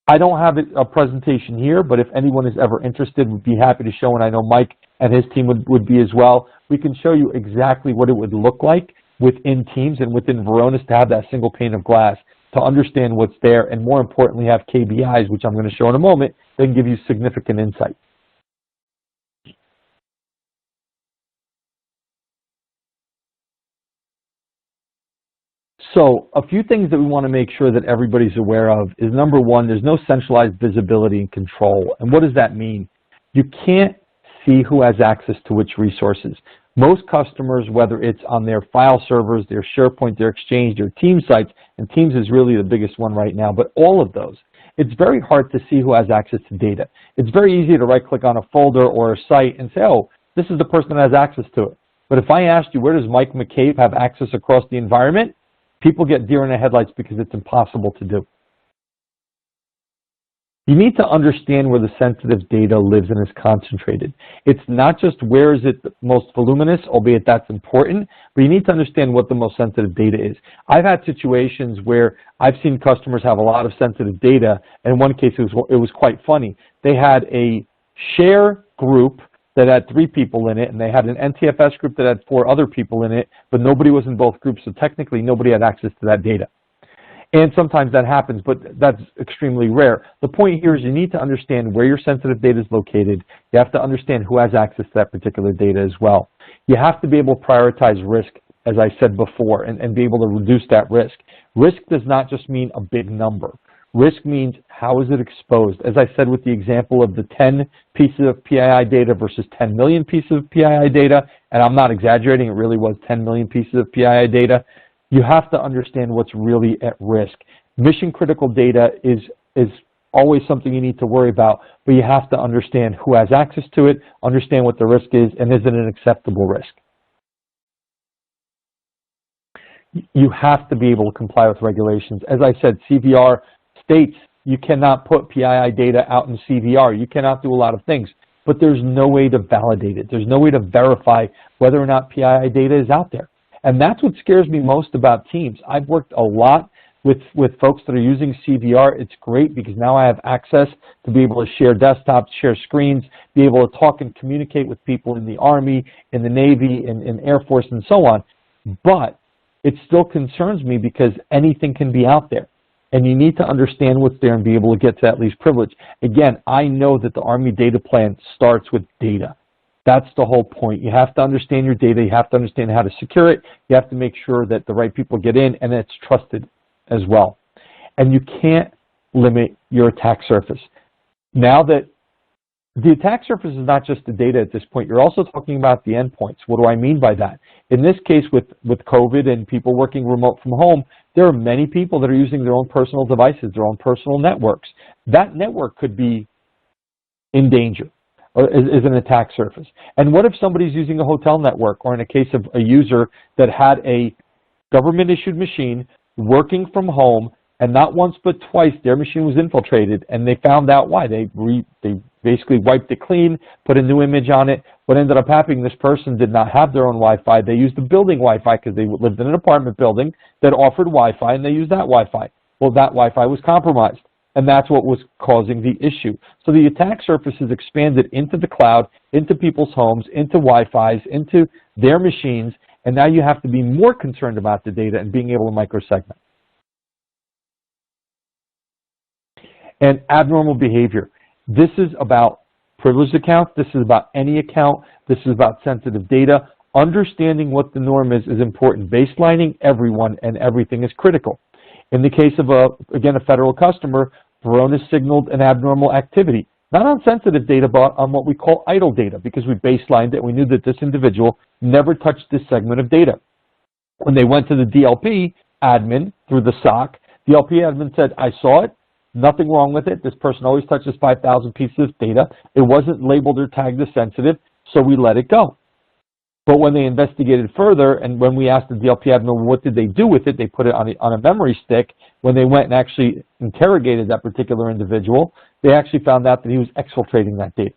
I don't have a presentation here, but if anyone is ever interested, we'd be happy to show, and I know Mike and his team would be as well. We can show you exactly what it would look like within Teams and within Varonis to have that single pane of glass, to understand what's there, and more importantly, have KBIs, which I'm going to show in a moment, that can give you significant insight. So a few things that we want to make sure that everybody's aware of is, number one, there's no centralized visibility and control. And what does that mean? You can't see who has access to which resources. Most customers, whether it's on their file servers, their SharePoint, their Exchange, their Teams sites, and Teams is really the biggest one right now, but all of those, it's very hard to see who has access to data. It's very easy to right-click on a folder or a site and say, oh, this is the person that has access to it. But if I asked you, where does Mike McCabe have access across the environment? People get deer in the headlights because it's impossible to do. You need to understand where the sensitive data lives and is concentrated. It's not just where is it most voluminous, albeit that's important, but you need to understand what the most sensitive data is. I've had situations where I've seen customers have a lot of sensitive data, and in one case it was quite funny. They had a share group that had 3 people in it, and they had an NTFS group that had 4 other people in it, but nobody was in both groups, so technically nobody had access to that data. And sometimes that happens, but that's extremely rare. The point here is you need to understand where your sensitive data is located. You have to understand who has access to that particular data as well. You have to be able to prioritize risk, as I said before, and be able to reduce that risk. Risk does not just mean a big number. Risk means how is it exposed? As I said with the example of the 10 pieces of PII data versus 10 million pieces of PII data, and I'm not exaggerating, it really was 10 million pieces of PII data, you have to understand what's really at risk. Mission critical data is always something you need to worry about, but you have to understand who has access to it, understand what the risk is, and is it an acceptable risk. You have to be able to comply with regulations. As I said, CVR states you cannot put PII data out in CVR. You cannot do a lot of things, but there's no way to validate it. There's no way to verify whether or not PII data is out there. And that's what scares me most about Teams. I've worked a lot with folks that are using CVR. It's great because now I have access to be able to share desktops, share screens, be able to talk and communicate with people in the Army, in the Navy, in Air Force, and so on. But it still concerns me because anything can be out there. And you need to understand what's there and be able to get to that least privilege. Again, I know that the Army data plan starts with data. That's the whole point. You have to understand your data. You have to understand how to secure it. You have to make sure that the right people get in and it's trusted as well. And you can't limit your attack surface. Now that the attack surface is not just the data at this point, you're also talking about the endpoints. What do I mean by that? In this case, with COVID and people working remote from home, there are many people that are using their own personal devices, their own personal networks. That network could be in danger, or is an attack surface. And what if somebody's using a hotel network, or in a case of a user that had a government-issued machine working from home, and not once but twice their machine was infiltrated, and they found out why. They basically wiped it clean, put a new image on it. What ended up happening, this person did not have their own Wi-Fi. They used the building Wi-Fi because they lived in an apartment building that offered Wi-Fi, and they used that Wi-Fi. Well, that Wi-Fi was compromised, and that's what was causing the issue. So the attack surface is expanded into the cloud, into people's homes, into Wi-Fis, into their machines, and now you have to be more concerned about the data and being able to microsegment. And abnormal behavior. This is about privileged accounts. This is about any account. This is about sensitive data. Understanding what the norm is important. Baselining everyone and everything is critical. In the case of, again, a federal customer, Varonis signaled an abnormal activity. Not on sensitive data, but on what we call idle data, because we baselined it. We knew that this individual never touched this segment of data. When they went to the DLP admin through the SOC, the DLP admin said, I saw it. Nothing wrong with it. This person always touches 5,000 pieces of data. It wasn't labeled or tagged as sensitive, so we let it go. But when they investigated further, and when we asked the DLP admin what did they do with it, they put it on a memory stick. When they went and actually interrogated that particular individual, they actually found out that he was exfiltrating that data.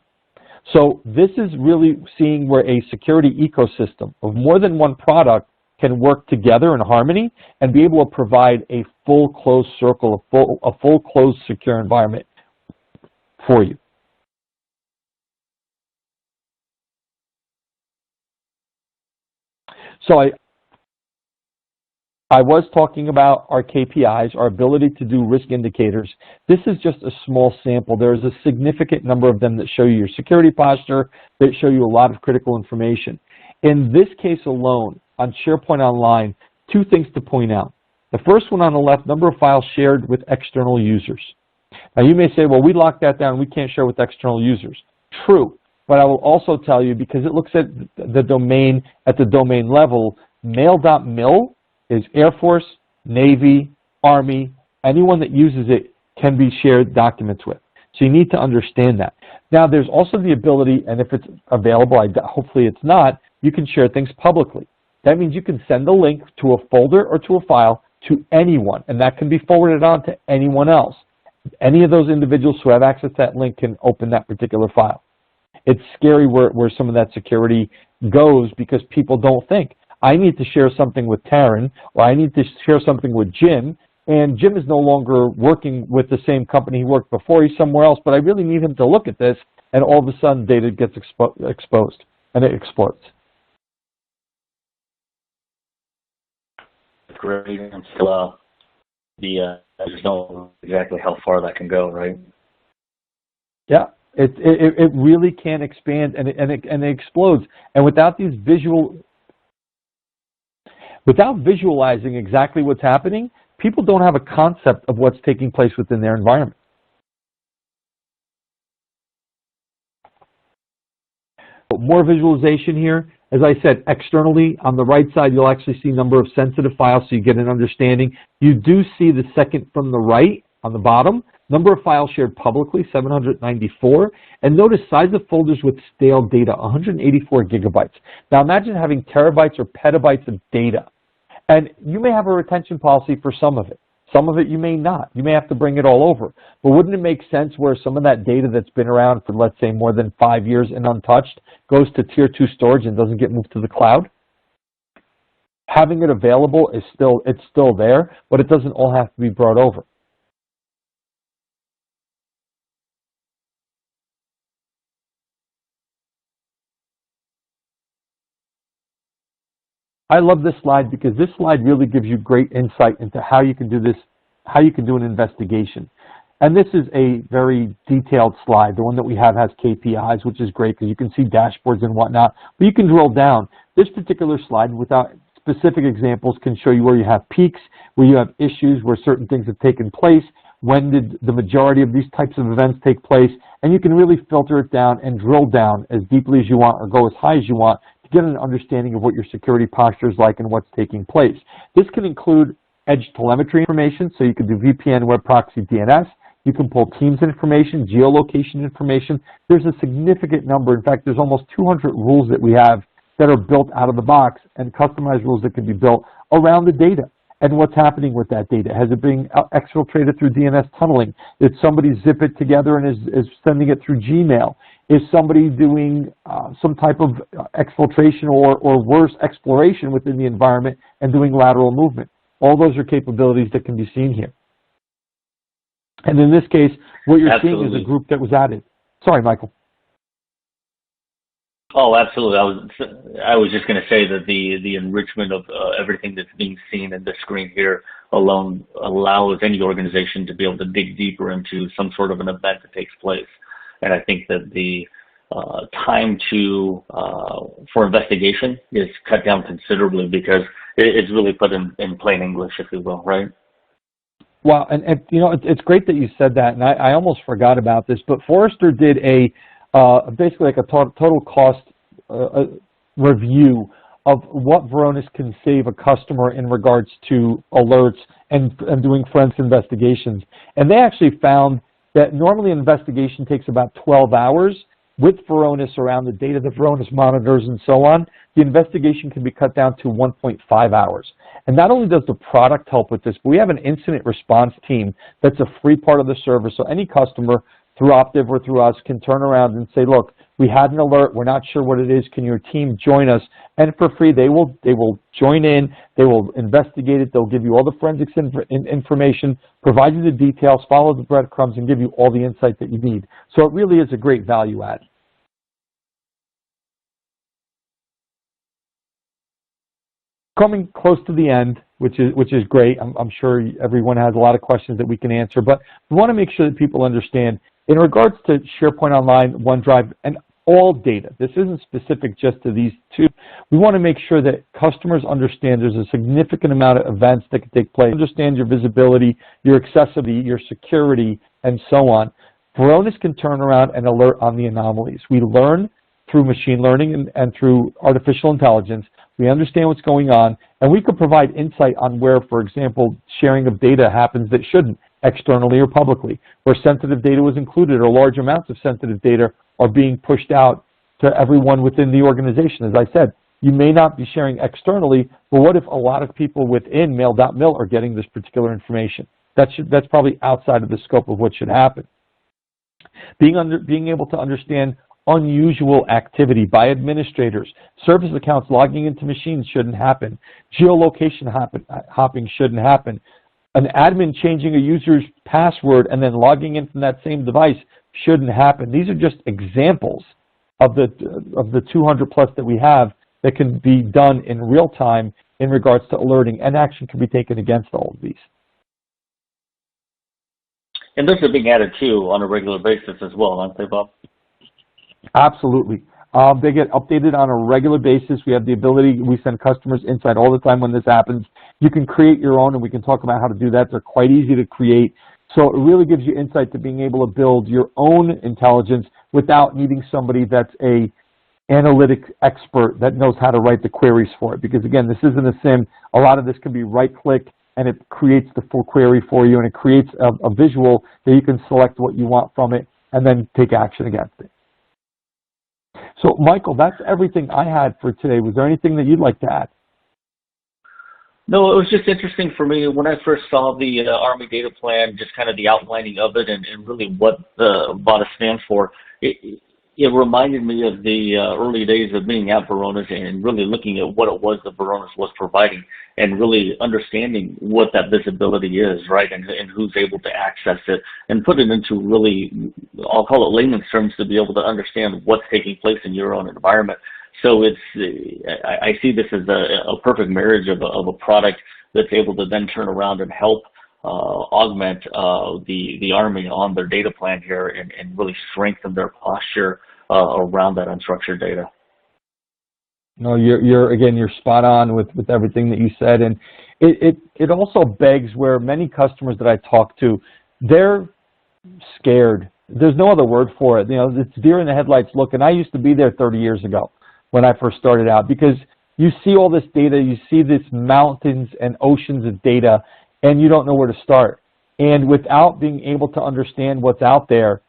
So this is really seeing where a security ecosystem of more than one product can work together in harmony and be able to provide a full closed circle, a full closed secure environment for you. So I was talking about our KPIs, our ability to do risk indicators. This is just a small sample. There's a significant number of them that show you your security posture, that show you a lot of critical information. In this case alone, on SharePoint Online, two things to point out. The first one on the left, number of files shared with external users. Now you may say, well, we locked that down, we can't share with external users. True, but I will also tell you, because it looks at the domain at the domain level, mail.mil is Air Force, Navy, Army, anyone that uses it can be shared documents with. So you need to understand that. Now there's also the ability, and if it's available, hopefully it's not, you can share things publicly. That means you can send a link to a folder or to a file to anyone, and that can be forwarded on to anyone else. Any of those individuals who have access to that link can open that particular file. It's scary where some of that security goes because people don't think, I need to share something with Taryn, or I need to share something with Jim, and Jim is no longer working with the same company he worked before, he's somewhere else, but I really need him to look at this, and all of a sudden data gets exposed, and it explodes. Great, and still I just don't know exactly how far that can go, right? Yeah, it really can expand, and it explodes. And without visualizing exactly what's happening, people don't have a concept of what's taking place within their environment. More visualization here. As I said, externally, on the right side, you'll actually see number of sensitive files so you get an understanding. You do see the second from the right on the bottom, number of files shared publicly, 794. And notice size of folders with stale data, 184 gigabytes. Now imagine having terabytes or petabytes of data. And you may have a retention policy for some of it. Some of it you may not. You may have to bring it all over. But wouldn't it make sense where some of that data that's been around for, let's say, more than 5 years and untouched goes to Tier 2 storage and doesn't get moved to the cloud? Having it available is it's still there, but it doesn't all have to be brought over. I love this slide because this slide really gives you great insight into how you can do this, how you can do an investigation. And this is a very detailed slide. The one that we have has KPIs, which is great because you can see dashboards and whatnot. But you can drill down. This particular slide, without specific examples, can show you where you have peaks, where you have issues, where certain things have taken place, when did the majority of these types of events take place, and you can really filter it down and drill down as deeply as you want or go as high as you want to get an understanding of what your security posture is like and what's taking place. This can include edge telemetry information, so you can do VPN, web proxy, DNS. You can pull Teams information, geolocation information. There's a significant number. In fact, there's almost 200 rules that we have that are built out of the box and customized rules that can be built around the data and what's happening with that data. Has it been exfiltrated through DNS tunneling? Did somebody zip it together and is sending it through Gmail? Is somebody doing some type of exfiltration or worse, exploration within the environment and doing lateral movement? All those are capabilities that can be seen here. And in this case, what you're seeing is a group that was added. Sorry, Michael. Oh, absolutely. I was just going to say that the enrichment of everything that's being seen in the screen here alone allows any organization to be able to dig deeper into some sort of an event that takes place. And I think that the time for investigation is cut down considerably because it's really put in plain English, if you will, right? Well, and you know, it's great that you said that, and I almost forgot about this, but Forrester did a basically like a total cost review of what Varonis can save a customer in regards to alerts and doing forensic investigations. And they actually found that normally an investigation takes about 12 hours. With Varonis around the data that Varonis monitors and so on, the investigation can be cut down to 1.5 hours. And not only does the product help with this, but we have an incident response team that's a free part of the service. So any customer through Optiv or through us can turn around and say, look, we had an alert, we're not sure what it is, can your team join us? And for free, they will join in, they will investigate it, they'll give you all the forensics information, provide you the details, follow the breadcrumbs, and give you all the insight that you need. So it really is a great value add. Coming close to the end, which is great. I'm sure everyone has a lot of questions that we can answer, but we want to make sure that people understand in regards to SharePoint Online, OneDrive, and all data. This isn't specific just to these two. We want to make sure that customers understand there's a significant amount of events that can take place. Understand your visibility, your accessibility, your security, and so on. Varonis can turn around and alert on the anomalies. We learn through machine learning and through artificial intelligence. We understand what's going on, and we could provide insight on where, for example, sharing of data happens that shouldn't, externally or publicly, where sensitive data was included or large amounts of sensitive data are being pushed out to everyone within the organization. As I said, you may not be sharing externally, but what if a lot of people within mail.mil are getting this particular information? That's probably outside of the scope of what should happen. Being able to understand unusual activity by administrators. Service accounts logging into machines shouldn't happen. Geolocation hopping shouldn't happen. An admin changing a user's password and then logging in from that same device shouldn't happen. These are just examples of the 200 plus that we have that can be done in real time in regards to alerting, and action can be taken against all of these. And those are being added too on a regular basis as well, aren't they, Bob? Absolutely. They get updated on a regular basis. We have the ability, we send customers insight all the time when this happens. You can create your own, and we can talk about how to do that. They're quite easy to create. So it really gives you insight to being able to build your own intelligence without needing somebody that's a analytic expert that knows how to write the queries for it. Because again, this isn't a SIM. A lot of this can be right-click, and it creates the full query for you, and it creates a visual that you can select what you want from it and then take action against it. So, Michael, that's everything I had for today. Was there anything that you'd like to add? No, it was just interesting for me when I first saw the Army data plan, just kind of the outlining of it and really what VAUTIS stands for. It reminded me of the early days of being at Varonis and really looking at what it was that Varonis was providing and really understanding what that visibility is, right, and who's able to access it and put it into really, I'll call it layman's terms, to be able to understand what's taking place in your own environment. So I see this as a perfect marriage of a product that's able to then turn around and help augment the Army on their data plan here and really strengthen their posture around that unstructured data. No, you're spot on with everything that you said, and it also begs where many customers that I talk to, they're scared. There's no other word for it. You know, it's deer in the headlights look, and I used to be there 30 years ago when I first started out, because you see all this data, you see these mountains and oceans of data, and you don't know where to start. And without being able to understand what's out there,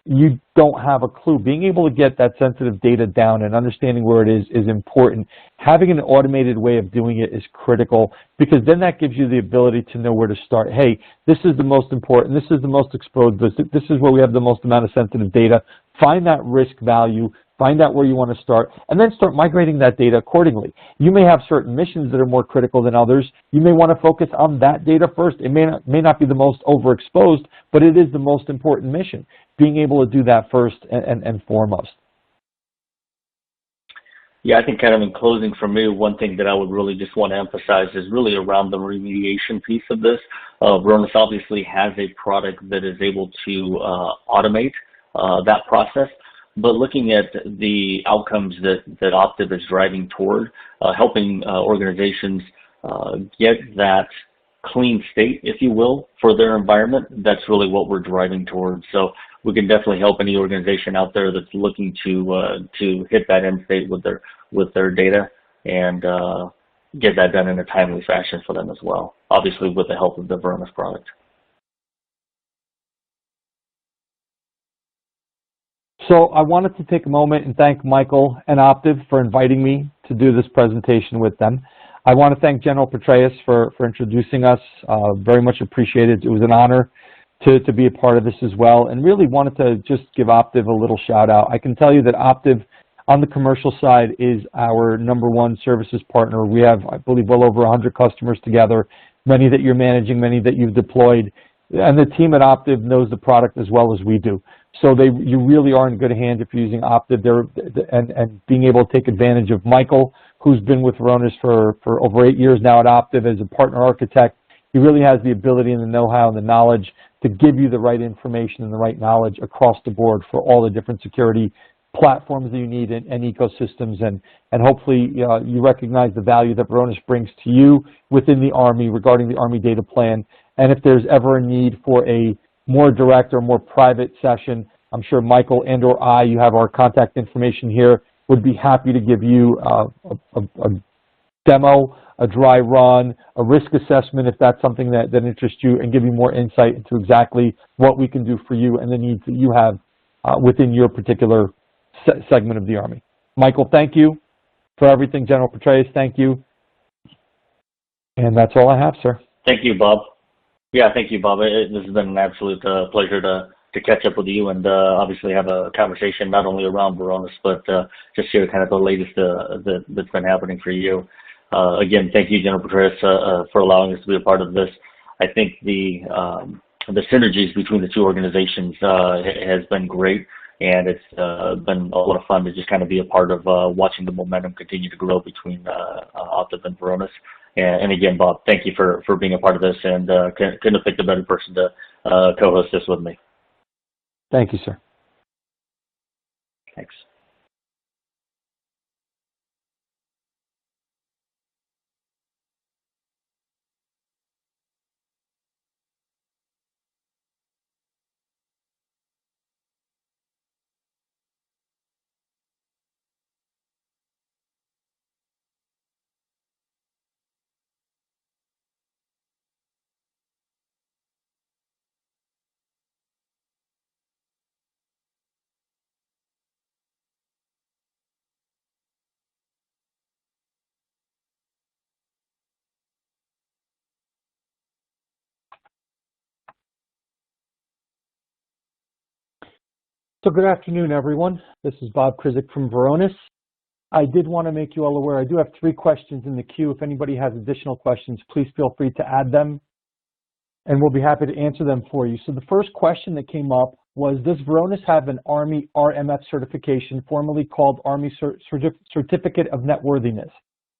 you don't have a clue. Being able to get that sensitive data down and understanding where it is important. Having an automated way of doing it is critical, because then that gives you the ability to know where to start. Hey, this is the most important, this is the most exposed, this is where we have the most amount of sensitive data. Find that risk value, find out where you want to start, and then start migrating that data accordingly. You may have certain missions that are more critical than others. You may want to focus on that data first. It may not be the most overexposed, but it is the most important mission. Being able to do that first and foremost. Yeah, I think kind of in closing for me, one thing that I would really just want to emphasize is really around the remediation piece of this. Varonis obviously has a product that is able to automate that process. But looking at the outcomes that Optiv is driving toward, helping organizations get that clean state, if you will, for their environment, that's really what we're driving towards. So we can definitely help any organization out there that's looking to hit that end state with their data and get that done in a timely fashion for them as well, obviously with the help of the Varonis product. So I wanted to take a moment and thank Michael and Optiv for inviting me to do this presentation with them. I want to thank General Petraeus for introducing us. Very much appreciated. It was an honor to be a part of this as well, and really wanted to just give Optiv a little shout out. I can tell you that Optiv on the commercial side is our #1 services partner. We have, I believe, well over 100 customers together, many that you're managing, many that you've deployed, and the team at Optiv knows the product as well as we do. So you really are in good hands if you're using Optiv and being able to take advantage of Michael, who's been with Varonis for over 8 years now at Optiv as a partner architect. He really has the ability and the know-how and the knowledge to give you the right information and the right knowledge across the board for all the different security platforms that you need and ecosystems. And hopefully you recognize the value that Varonis brings to you within the Army regarding the Army data plan. And if there's ever a need for a more direct or more private session, I'm sure Michael and or I, you have our contact information here, would be happy to give you a demo, a dry run, a risk assessment if that's something that interests you, and give you more insight into exactly what we can do for you and the needs that you have within your particular segment of the Army. Michael, thank you for everything. General Petraeus, thank you. And that's all I have, sir. Thank you, Bob. Yeah, thank you, Bob. This has been an absolute pleasure to catch up with you and obviously have a conversation not only around Varonis, but just share kind of the latest that's been happening for you. Again, thank you, General Petraeus, for allowing us to be a part of this. I think the synergies between the two organizations has been great, and it's been a lot of fun to just kind of be a part of watching the momentum continue to grow between Optiv and Varonis. And again, Bob, thank you for being a part of this, and couldn't have picked a better person to co-host this with me. Thank you, sir. Thanks. So good afternoon, everyone. This is Bob Krizik from Varonis. I did want to make you all aware, I do have 3 questions in the queue. If anybody has additional questions, please feel free to add them, and we'll be happy to answer them for you. So the first question that came up was, does Varonis have an Army RMF certification, formerly called Army Certificate of Networthiness?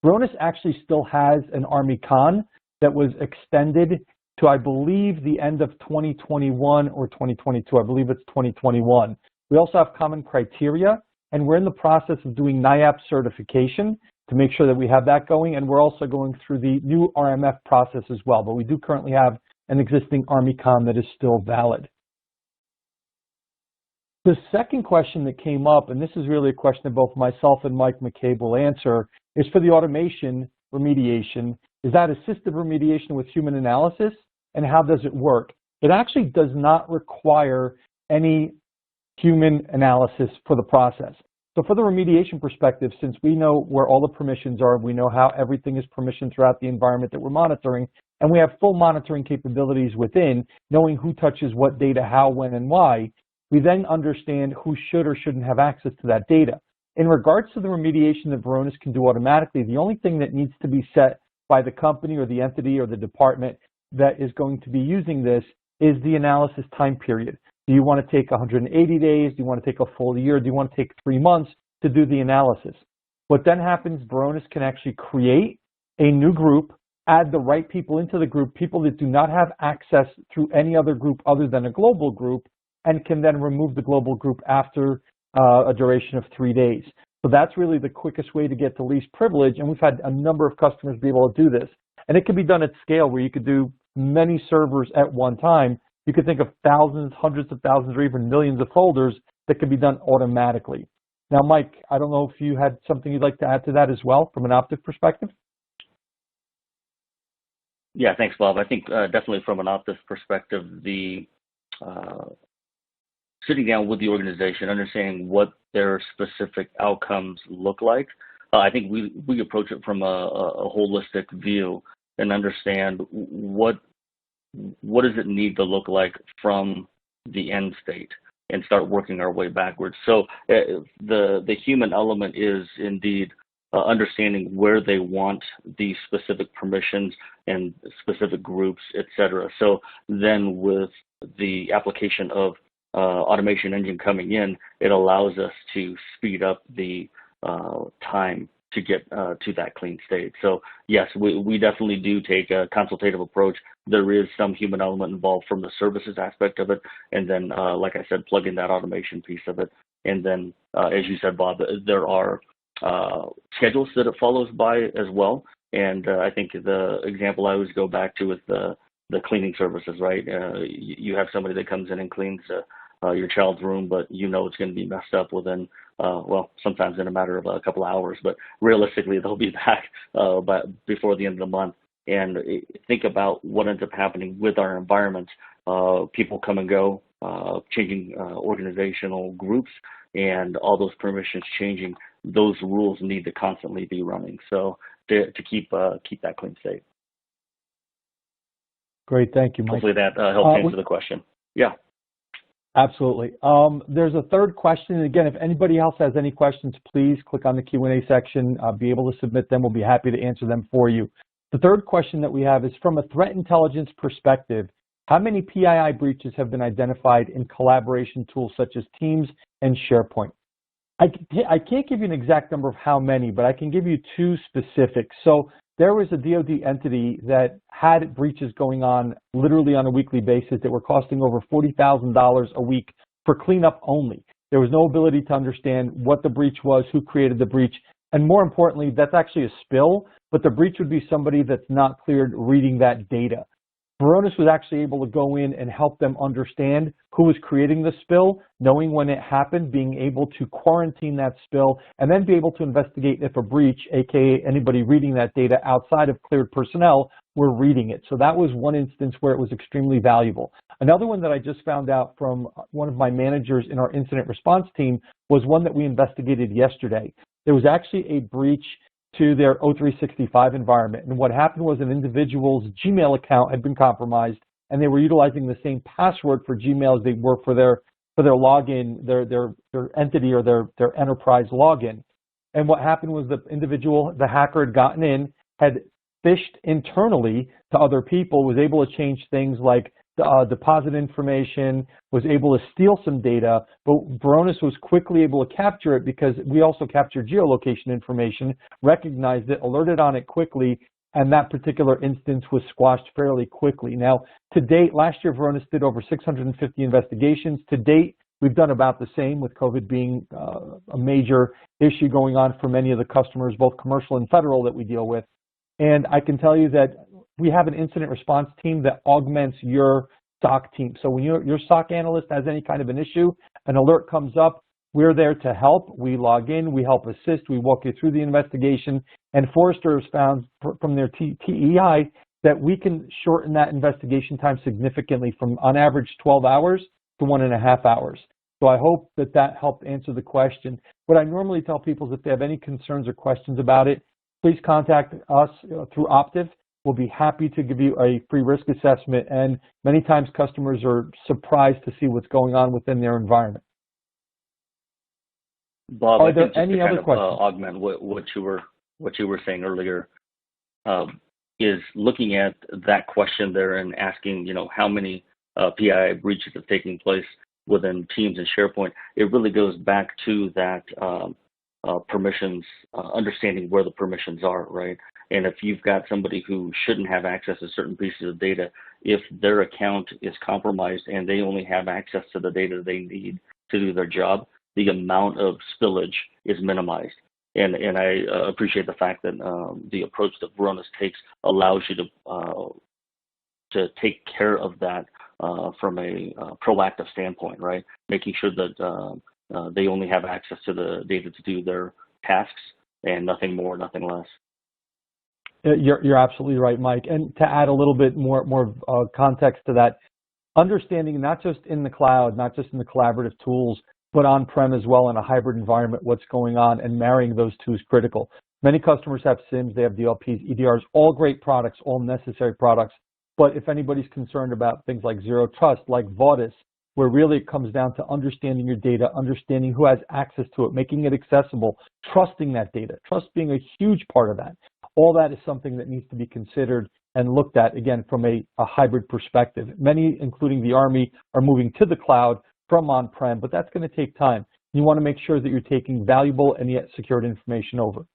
Varonis actually still has an Army Con that was extended to, I believe, the end of 2021 or 2022. I believe it's 2021. We also have common criteria, and we're in the process of doing NIAP certification to make sure that we have that going, and we're also going through the new RMF process as well, but we do currently have an existing Army Con that is still valid. The second question that came up, and this is really a question that both myself and Mike McCabe will answer, is for the automation remediation. Is that assisted remediation with human analysis, and how does it work? It actually does not require any human analysis for the process. So for the remediation perspective, since we know where all the permissions are, we know how everything is permissioned throughout the environment that we're monitoring, and we have full monitoring capabilities within, knowing who touches what data, how, when, and why, we then understand who should or shouldn't have access to that data. In regards to the remediation that Varonis can do automatically, the only thing that needs to be set by the company or the entity or the department that is going to be using this is the analysis time period. Do you want to take 180 days? Do you want to take a full year? Do you want to take 3 months to do the analysis? What then happens, Varonis can actually create a new group, add the right people into the group, people that do not have access through any other group other than a global group, and can then remove the global group after a duration of 3 days. So that's really the quickest way to get the least privilege, and we've had a number of customers be able to do this. And it can be done at scale where you could do many servers at one time. You could think of thousands, hundreds of thousands, or even millions of folders that can be done automatically. Now, Mike, I don't know if you had something you'd like to add to that as well from an Optiv perspective? Yeah, thanks, Bob. I think definitely from an Optiv perspective, the sitting down with the organization, understanding what their specific outcomes look like. I think we approach it from a holistic view and understand what does it need to look like from the end state and start working our way backwards. So the human element is indeed understanding where they want these specific permissions and specific groups, et cetera. So then with the application of automation engine coming in, it allows us to speed up the time to get to that clean state. So yes, we definitely do take a consultative approach. There is some human element involved from the services aspect of it, and then like I said, plug in that automation piece of it. And then as you said, Bob, there are schedules that it follows by as well. And I think the example I always go back to is the cleaning services, right? You have somebody that comes in and cleans your child's room, but you know it's going to be messed up within, well, sometimes in a matter of a couple of hours, but realistically they'll be back before the end of the month. And think about what ends up happening with our environments. People come and go, changing organizational groups, and all those permissions changing. Those rules need to constantly be running. So to keep that clean state. Great, thank you, Mike. Hopefully that helps answer the question. Yeah. Absolutely. There's a third question. Again, if anybody else has any questions, please click on the Q&A section. Be able to submit them. We'll be happy to answer them for you. The third question that we have is, from a threat intelligence perspective, how many PII breaches have been identified in collaboration tools such as Teams and SharePoint? I can't give you an exact number of how many, but I can give you 2 specifics. So there was a DoD entity that had breaches going on literally on a weekly basis that were costing over $40,000 a week for cleanup only. There was no ability to understand what the breach was, who created the breach, and more importantly, that's actually a spill, but the breach would be somebody that's not cleared reading that data. Varonis was actually able to go in and help them understand who was creating the spill, knowing when it happened, being able to quarantine that spill, and then be able to investigate if a breach, aka anybody reading that data outside of cleared personnel, were reading it. So that was one instance where it was extremely valuable. Another one that I just found out from one of my managers in our incident response team was one that we investigated yesterday. There was actually a breach to their O365 environment. And what happened was an individual's Gmail account had been compromised, and they were utilizing the same password for Gmail as they were for their for their login, their entity or their enterprise login. And what happened was the hacker had gotten in, had phished internally to other people, was able to change things like deposit information, was able to steal some data, but Varonis was quickly able to capture it because we also captured geolocation information, recognized it, alerted on it quickly, and that particular instance was squashed fairly quickly. Now, to date, last year Varonis did over 650 investigations. To date, we've done about the same, with COVID being a major issue going on for many of the customers, both commercial and federal, that we deal with. And I can tell you that we have an incident response team that augments your SOC team. So when your SOC analyst has any kind of an issue, an alert comes up, we're there to help. We log in, we help assist, we walk you through the investigation. And Forrester has found from their TEI that we can shorten that investigation time significantly from, on average, 12 hours to 1.5 hours. So I hope that helped answer the question. What I normally tell people is if they have any concerns or questions about it, please contact us through Optiv. We'll be happy to give you a free risk assessment, and many times customers are surprised to see what's going on within their environment. Bob, are there any other questions? Augment what you were saying earlier, is looking at that question there and asking, how many PII breaches have taken place within Teams and SharePoint. It really goes back to that permissions, understanding where the permissions are, right? And if you've got somebody who shouldn't have access to certain pieces of data, if their account is compromised and they only have access to the data they need to do their job, the amount of spillage is minimized. And I appreciate the fact that the approach that Varonis takes allows you to take care of that from a proactive standpoint, right? Making sure that they only have access to the data to do their tasks and nothing more, nothing less. You're absolutely right, Mike. And to add a little bit more context to that, understanding not just in the cloud, not just in the collaborative tools, but on-prem as well in a hybrid environment, what's going on, and marrying those two is critical. Many customers have SIMs, they have DLPs, EDRs, all great products, all necessary products. But if anybody's concerned about things like Zero Trust, like VAUTIS, where really it comes down to understanding your data, understanding who has access to it, making it accessible, trusting that data, trust being a huge part of that. All that is something that needs to be considered and looked at, again, from a hybrid perspective. Many, including the Army, are moving to the cloud from on-prem, but that's going to take time. You want to make sure that you're taking valuable and yet secured information over.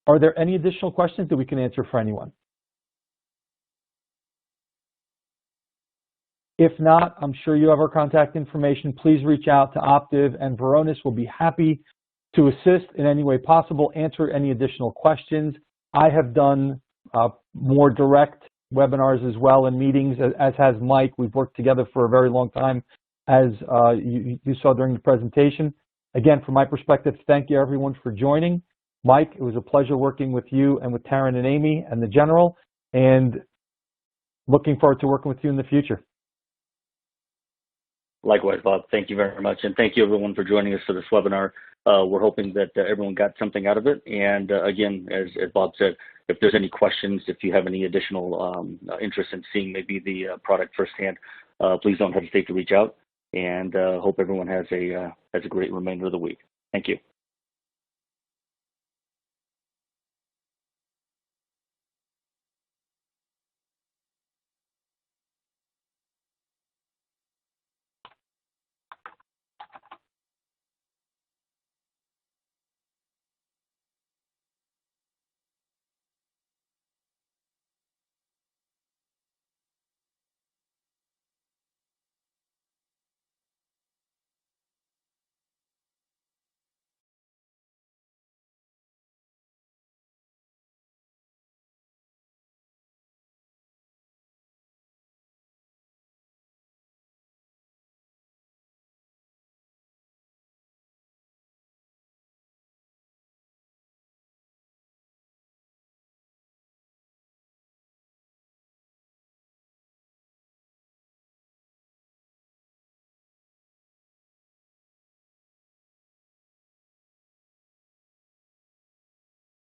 Are there any additional questions that we can answer for anyone? If not, I'm sure you have our contact information. Please reach out to Optiv, and Varonis will be happy to assist in any way possible, answer any additional questions. I have done more direct webinars as well and meetings, as has Mike. We've worked together for a very long time, as you saw during the presentation. Again, from my perspective, thank you everyone for joining. Mike, it was a pleasure working with you and with Taryn and Amy and the General, and looking forward to working with you in the future. Likewise, Bob. Thank you very much. And thank you everyone for joining us for this webinar. We're hoping that everyone got something out of it. And again, as Bob said, if there's any questions, if you have any additional interest in seeing maybe the product firsthand, please don't hesitate to reach out. And hope everyone has a great remainder of the week. Thank you.